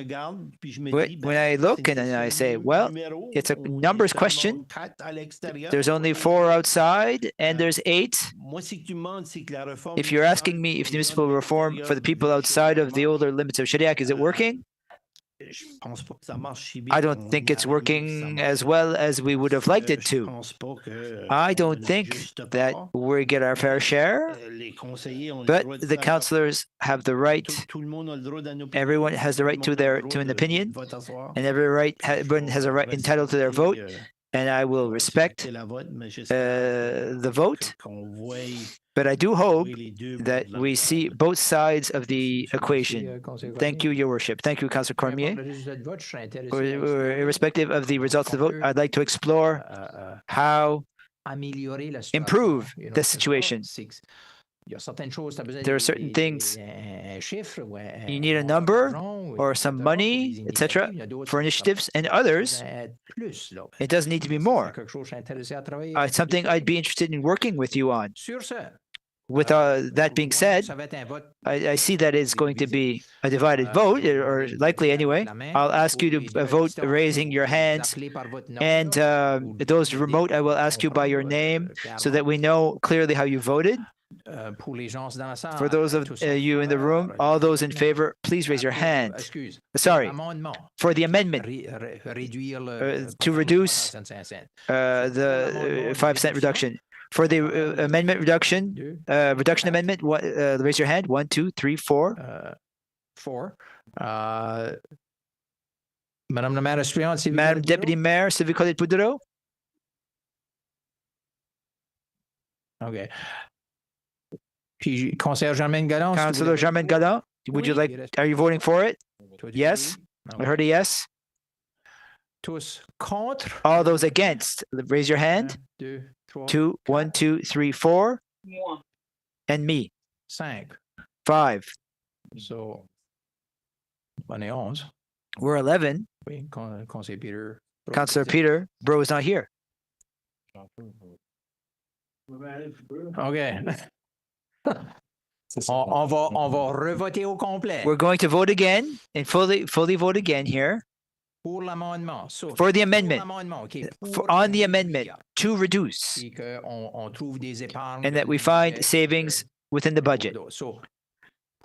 When I look and I say, well, it's a numbers question. There's only 4 outside and there's 8. If you're asking me if municipal reform for the people outside of the older limits of Shediac, is it working? I don't think it's working as well as we would have liked it to. I don't think that we get our fair share, but the councillors have the right. Everyone has the right to an opinion, and everyone has a right entitled to their vote, and I will respect the vote. But I do hope that we see both sides of the equation. Thank you, Your Worship. Thank you, Councillor Cormier. Irrespective of the results of the vote, I'd like to explore how improve the situation. There are certain things you need a number or some money, etc., for initiatives, and others it doesn't need to be more. It's something I'd be interested in working with you on. With that being said, I see that it's going to be a divided vote, or likely anyway. I'll ask you to vote raising your hands, and those remote, I will ask you by your name so that we know clearly how you voted. For those of you in the room, all those in favor, please raise your hand. Sorry, for the amendment to reduce the 5-cent reduction. For the amendment reduction amendment, raise your hand. 1, 2, 3, 4. 4. Madame la maire suppléante, Madame Deputy Mayor, Sylvie Colette-Poudreau. Okay. Puis, Councillor Germaine Galland. Councillor Germaine Galland, would you like? Are you voting for it? Yes. I heard a yes. Tous contre. All those against, raise your hand. 2, 1, 2, 3, 4. And me. 5. So, on est 11. We're 11. Oui, Councillor Peter. Councillor Peter, Bro is not here. Okay. on va revoter au complet. We're going to vote again and fully vote again here. For l'amendement. For the amendment. On the amendment to reduce. And that we find savings within the budget.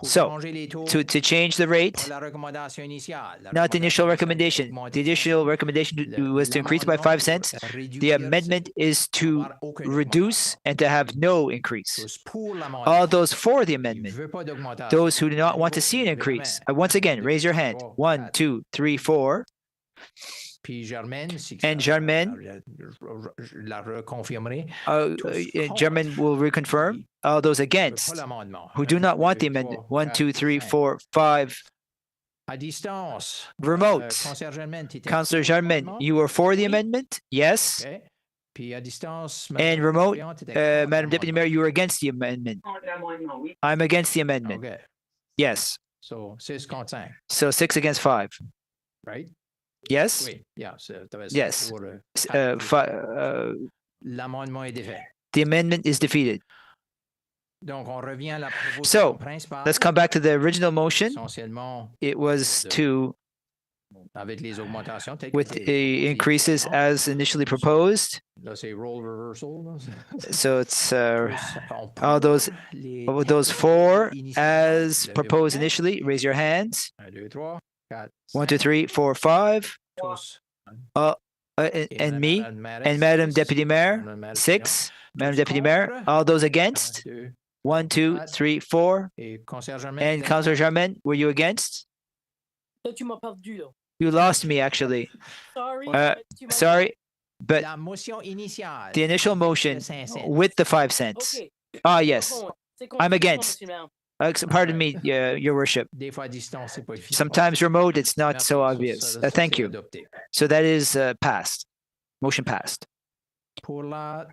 So, to change the rate, not the initial recommendation. The initial recommendation was to increase by 5 cents. The amendment is to reduce and to have no increase. All those for the amendment, those who do not want to see an increase, once again, raise your hand. 1, 2, 3, 4. And Germaine, Germaine will reconfirm. All those against, who do not want the amendment. 1, 2, 3, 4, 5. Remote. Councillor Germaine, you are for the amendment? Yes. And remote, Madam Deputy Mayor, you are against the amendment. I'm against the amendment. Yes. So 6 against 5. Right? Yes? Yes. L'amendement est défait. The amendment is defeated. So, let's come back to the original motion. It was to Avec les augmentations, telles with que the increases as initially proposed. là, c'est role reversal. Là. So it's On all those les those textes four initialement, as levez proposed vos mains. initially. Raise your hands. 1, 2, 3, 4, 1, 2, 3, 4, 5. tous. And me and Madam Deputy Mayor. 6. Madam Deputy Mayor. All those against. 1, 2, 3, 4. Et Concierge Germain, And Councillor Germain, were you against? Là, tu m'as perdu, là. You lost me actually. Sorry. Tu m'as- Sorry, but la motion initiale. the initial motion de 5 cents. with the 5 cents. OK. Ah, yes. C'est I'm contre- against. Monsieur le Maire. Pardon me, Your Worship. Des fois, à distance, c'est pas évident. Sometimes remote, it's not Merci, so ça, obvious. ça, ça, Thank c'est you. adopté. So that is passed. Motion passed. Pour la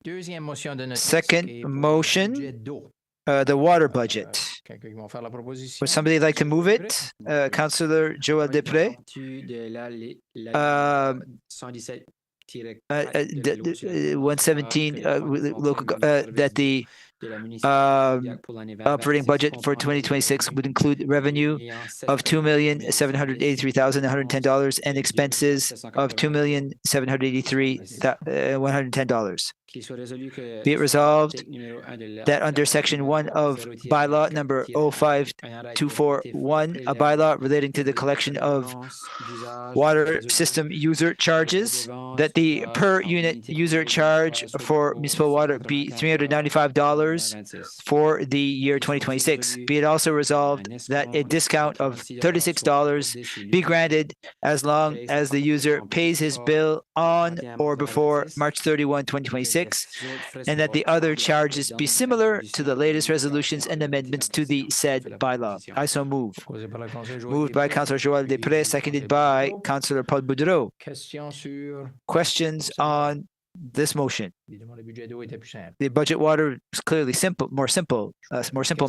deuxième motion de notre Second texte, qui est pour le motion, budget d'eau. The water budget. Quelqu'un qui va faire la proposition? Would somebody like to move it? Councillor Joël Desprez? De Um, 117 117 that the operating budget for 2026 would include revenue of $2,783,110 and expenses of $2,783,110. Be it resolved that under Section 1 of bylaw number 05241, a bylaw relating to the collection of water system user charges, that the per unit user charge for municipal water be $395 for the year 2026. Be it also resolved that a discount of $36 be granted as long as the user pays his bill on or before March 31, 2026, and that the other charges be similar to the latest resolutions and amendments to the said bylaw. I so move. Posé par la conseillère Joël Moved by Després. Councillor Joël Desprez, seconded by Councillor Paul Boudreau. Question sur. Questions on this motion? Évidemment, le budget d'eau était plus simple. The budget water is clearly more simple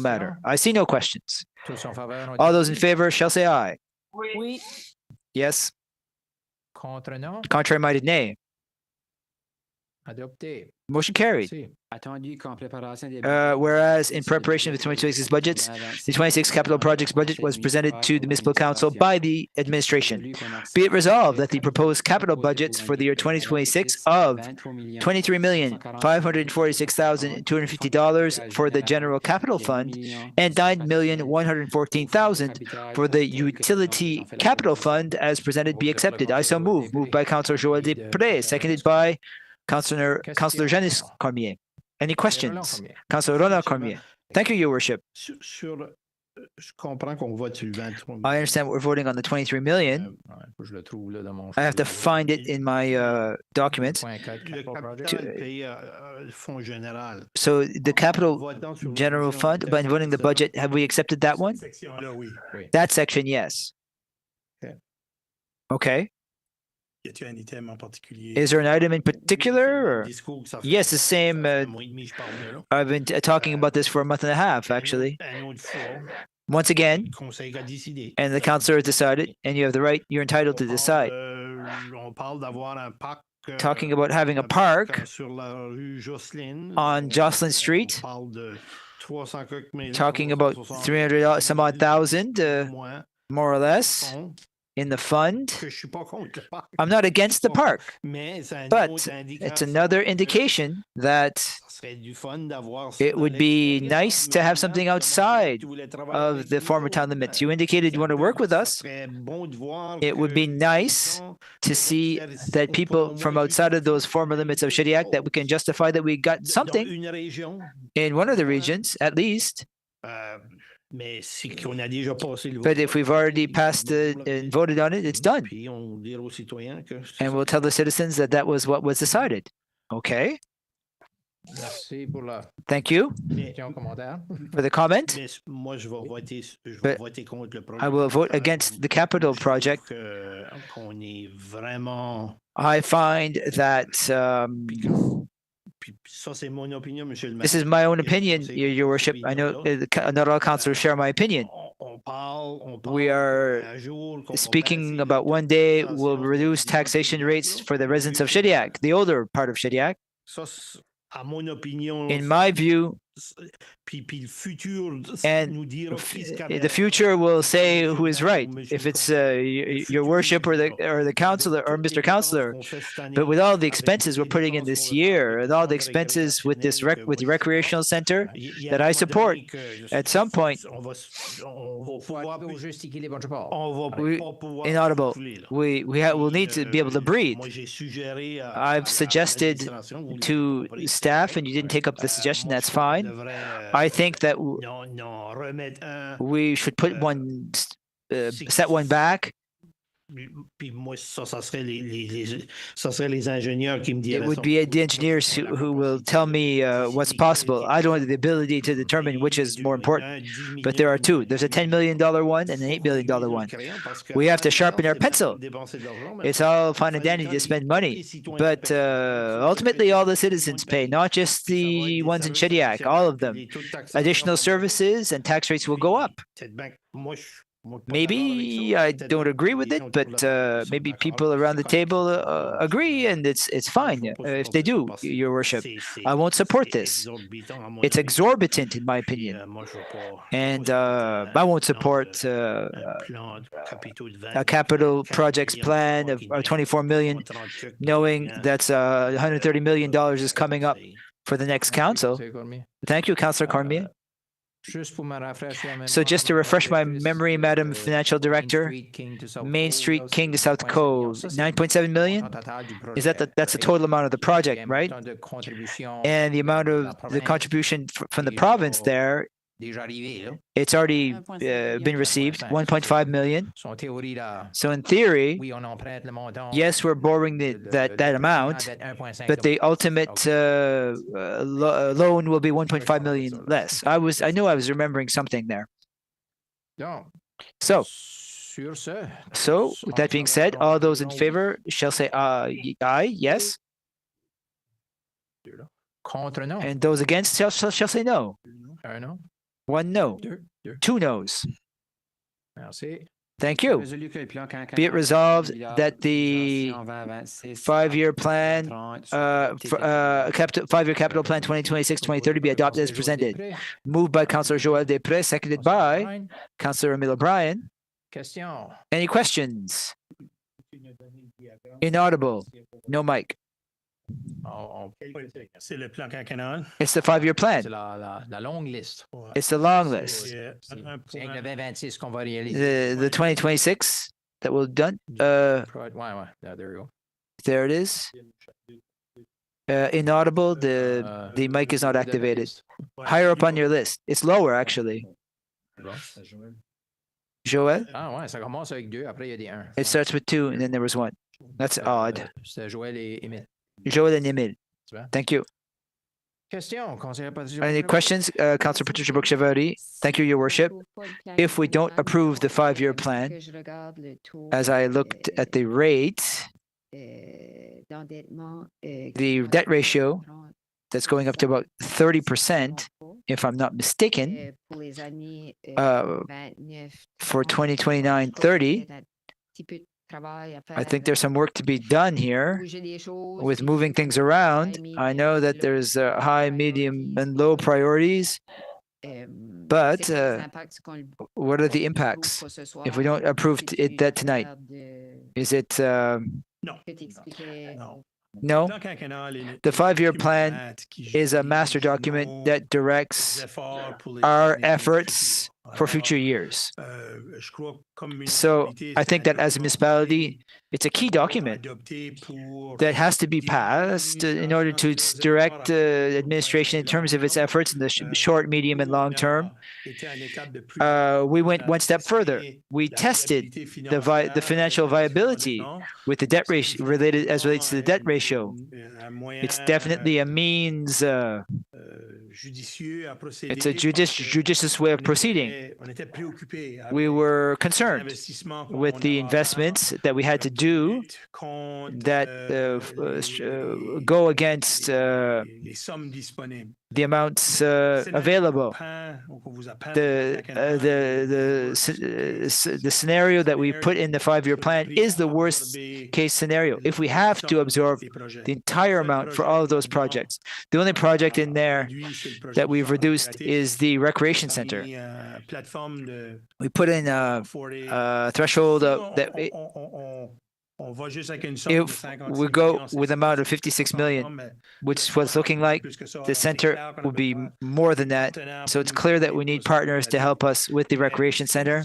matter. I see no questions. Tous en faveur? All those in favor shall say aye. Oui. Yes. Contre, non? Contrary-minded, nay. Adopté. Motion carried. Si. Whereas in preparation of the 2026 budgets, the 26 capital projects budget was presented to the municipal council by the administration. Be it resolved that the proposed capital budgets for the year 2026 of $23,546,250 for the general capital fund and $9,114,000 for the utility capital fund as presented be accepted. I so move. Moved by Councillor Joël Desprez, seconded by Councillor Janice Cormier. Any questions? Councillor Ronald Cormier. Thank you, Your Worship. Je comprends qu'on vote sur le 23 I understand we're voting on the 23 million. Ouais, faut que je le trouve là dans mon. I have to find it in my documents. Point 4, Le capital project. capital payé le fonds général. So the capital Votant sur general l'option fund, by voting the budget, have we accepted that one? Section-là, oui. That section, yes. Okay. Okay. Y a-t-il un item en particulier? Is there an item in particular? Or? Discours que ça fait- Yes, the same. ça fait un mois et demi que je parle de là. I've been talking about this for a month and a half, actually. Un autre fois, Once again, le conseil a décidé. and the councillor has decided, and you have the right, you're entitled to decide. On parle d'avoir un parc. Talking about having a park sur la rue Jocelyne. on Jocelyn Street, On parle de 300 quelques millions, talking about 300 some odd thousand, moins, more or less, fond, in the fund. que je suis pas contre le parc. I'm not against the park, Mais c'est un but autre it's indicateur another que indication that ça serait du fun d'avoir ça it dans would be l'extérieur, nice mais to have finalement, something tu as outside montré que tu voulais travailler of avec the nous former autres. town limits. You indicated you want to work with Ça us. serait bon de voir It would que be les nice gens to see that people from outside of those former limits of Shediac, that we can justify that we got dans something une région, in one of the regions, at least. mais si qu'on a déjà passé le But if we've already passed it and voted on it, it's done. Puis on dira aux citoyens que c'est And ça. we'll tell the citizens that that was what was decided. Okay, Merci pour la thank you Mais- question, commentaire. for the comment. mais moi, je vais But voter contre le projet. I will vote against the capital Je trouve project. qu'on est vraiment. I find that Puis ça, c'est mon opinion, monsieur le maire. this is my own opinion, Your Worship. I know not all councillors share my opinion. On parle We are un jour qu'on va Speaking baisser about le one taux de day, taxation we'll reduce des taxation entreprises, rates là. for the residents of Shediac, the older part of Shediac. Ça, à mon opinion, In my view, And the future will say who is right, if it's your worship or the counselor or Mr. Counselor. But with all the expenses we're putting in this year, and all the expenses with this with the recreational center that I support, at some point, inaudible, we'll need to be able to breathe. I've suggested to staff, and you didn't take up the suggestion, that's fine. I think that we should put one, set one back. It would be the engineers who will tell me what's possible. I don't have the ability to determine which is more important, but there are two. There's a $10 million one and an $8 million one. We have to sharpen our pencil. It's all fine and dandy to spend money, but ultimately all the citizens pay, not just the ones in Shediac, all of them. Additional services and tax rates will go up. Maybe I don't agree with it, but maybe people around the table agree, and it's fine if they do, Your Worship. I won't support this. It's exorbitant, in my opinion, and I won't support a capital projects plan of 24 million, knowing that's $130 million is coming up for the next council. Thank you, Councillor Cormier. So just to refresh my memory, Madam Financial Director, Main Street, King to South Cove, 9.7 million? Is that's the total amount of the project, right? And the amount of the contribution from the province there, it's already been received, 1.5 million. So in theory, yes, we're borrowing that amount, but the ultimate loan will be 1.5 million less. I knew I was remembering something there. So with that being said, all those in favor shall say aye, yes. And those against shall say no. One no. Two no's. Thank you. Be it resolved that the 5-year plan, 5-year capital plan 2026-2030 be adopted as presented. Moved by Councillor Joël Després, seconded by Councillor Emile O'Brien. Any questions? Inaudible. No mic. It's the 5-year plan. It's the long list. The 2026 that we'll done. There it is. Inaudible. The mic is not activated. Higher up on your list. It's lower actually. Joël? It starts with 2 and then there was 1. That's odd. Joël and Emile. Thank you. Any questions? Councillor Patricia Brooke-Chevalier. Thank you, Your Worship. If we don't approve the 5-year plan, as I looked at the rate, the debt ratio that's going up to about 30%, if I'm not mistaken, for 2029-30, I think there's some work to be done here with moving things around. I know that there's high, medium, and low priorities, but what are the impacts if we don't approve that tonight? Is it no? The 5-year plan is a master document that directs our efforts for future years. So I think that as a municipality, it's a key document that has to be passed in order to direct administration in terms of its efforts in the short, medium, and long term. We went one step further. We tested the financial viability with the debt ratio relates to the debt ratio. It's definitely a means. It's a judicious way of proceeding. We were concerned with the investments that we had to do that go against the amounts available. The scenario that we put in the 5-year plan is the worst case scenario. If we have to absorb the entire amount for all of those projects, the only project in there that we've reduced is the recreation center. We put in a threshold that if we go with an amount of 56 million, which was looking like the center would be more than that. So it's clear that we need partners to help us with the recreation center.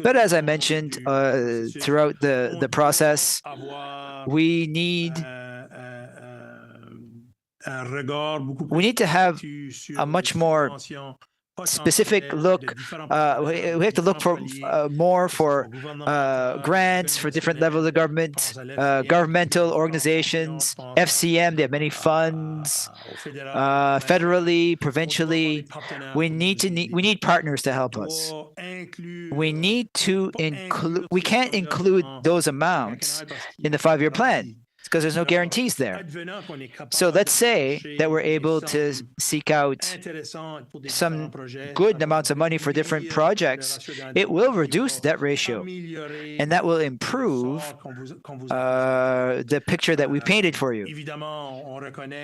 But as I mentioned throughout the process, we need to have a much more specific look. We have to look for more for grants for different levels of government, governmental organizations, FCM. They have many funds, federally, provincially. We need partners to help us. We need to include. We can't include those amounts in the 5-year plan, because there's no guarantees there. So let's say that we're able to seek out some good amounts of money for different projects. It will reduce that ratio, and that will improve the picture that we painted for you.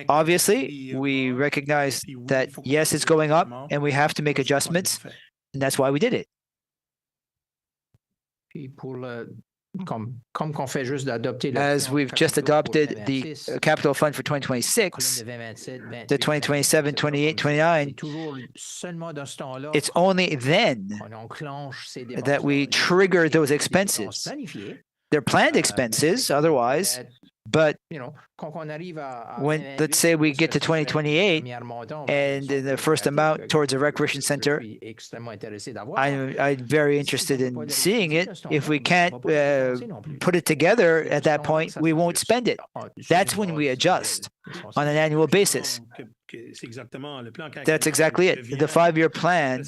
Obviously, we recognize that, yes, it's going up, and we have to make adjustments, and that's why we did it. As we've just adopted the capital fund for 2026, the 2027, 28, 29, it's only then that we trigger those expenses. They're planned expenses otherwise, but when, let's say, we get to 2028 and the first amount towards a recreation center, I'm very interested in seeing it. If we can't put it together at that point, we won't spend it. That's when we adjust on an annual basis. That's exactly it. The 5-year plan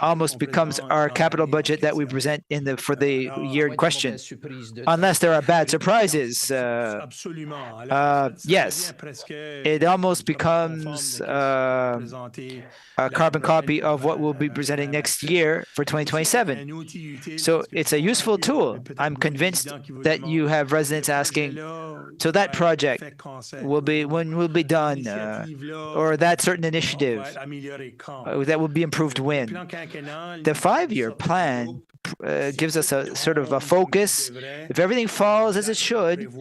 almost becomes our capital budget that we present for the year in question, unless there are bad surprises. Yes, it almost becomes a carbon copy of what we'll be presenting next year for 2027. So it's a useful tool. I'm convinced that you have residents asking, so that project when will be done, or that certain initiative that will be improved when. The 5-year plan gives us a sort of a focus. If everything falls as it should,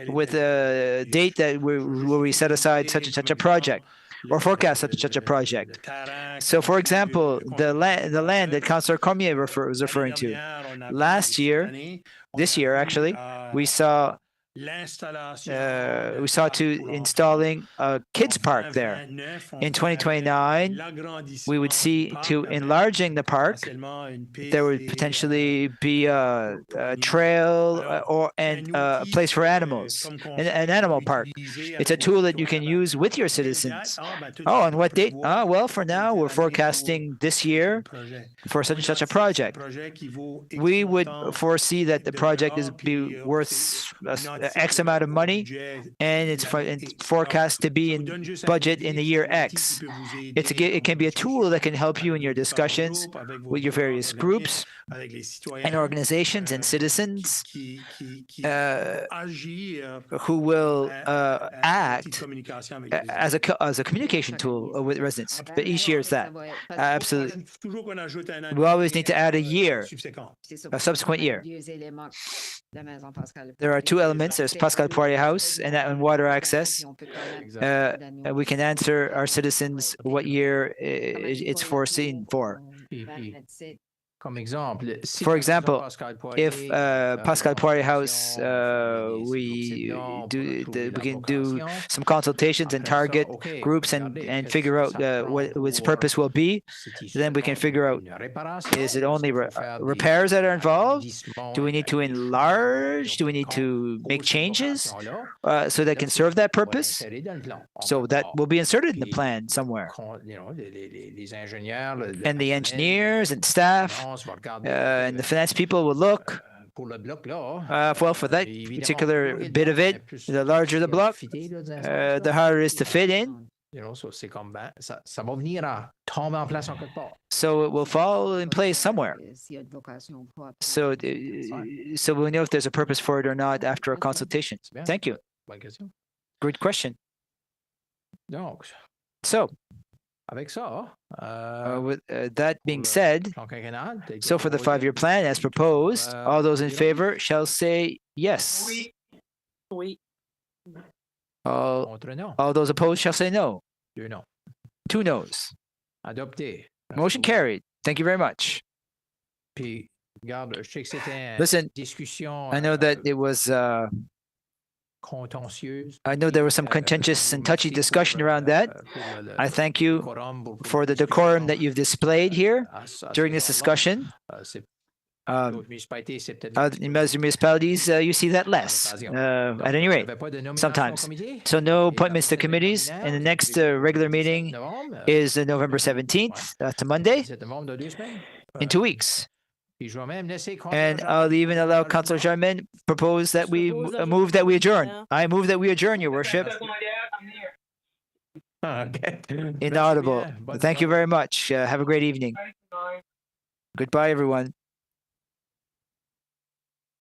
with a date that where we set aside such and such a project, or forecast such and such a project. So, for example, the land that Councillor Cormier was referring to, this year actually, we saw to installing a kids park there. In 2029, we would see to enlarging the park. There would potentially be a trail and a place for animals, an animal park. It's a tool that you can use with your citizens. Oh, on what date? Well, for now, we're forecasting this year for such and such a project. We would foresee that the project is be worth X amount of money, and it's forecast to be in budget in the year X. It can be a tool that can help you in your discussions with your various groups and organizations and citizens who will act as a communication tool with residents. But each year is that. Absolutely. We always need to add a year, a subsequent year. There are 2 elements. There's Pascal Poirier House and water access. We can answer our citizens what year it's foreseen for. For example, if Pascal Poirier House, we can do some consultations and target groups and figure out what its purpose will be. Then we can figure out, is it only repairs that are involved? Do we need to enlarge? Do we need to make changes so that can serve that purpose? So that will be inserted in the plan somewhere. And the engineers and staff and the finance people will look well for that particular bit of it. The larger the block, the harder it is to fit in. You know, so c'est comme, ben, ça va venir à tomber en place en quelque part. So it will fall in place somewhere. S'il y a de vocation propre. So, so we'll know if there's a purpose for it or not after a consultation. C'est bien. Thank you. Bonne question. Great question. Donc, So, avec ça, with that being said, plan quinquennal, so for the 5-year plan as proposed, all those in favor shall say yes. Oui. All, contre non, all those opposed shall say no. 2 non. 2 noes. Adopté. Motion carried. Thank you very much. Puis, regarde, je sais que c'était une Listen, discussion I know that it was, contentieuse. I know there was some contentious and touchy discussion around that. I thank you for the decorum that you've displayed here during this discussion. In most municipalities, you see that less, at any rate, sometimes. So no appointments to committees, and the next regular meeting is November 17th, that's a Monday, in 2 weeks. And I'll even allow Councillor Jarman propose that we move that we adjourn. I move that we adjourn, Your Worship. Inaudible. Thank you very much. Have a great evening. Goodbye, everyone.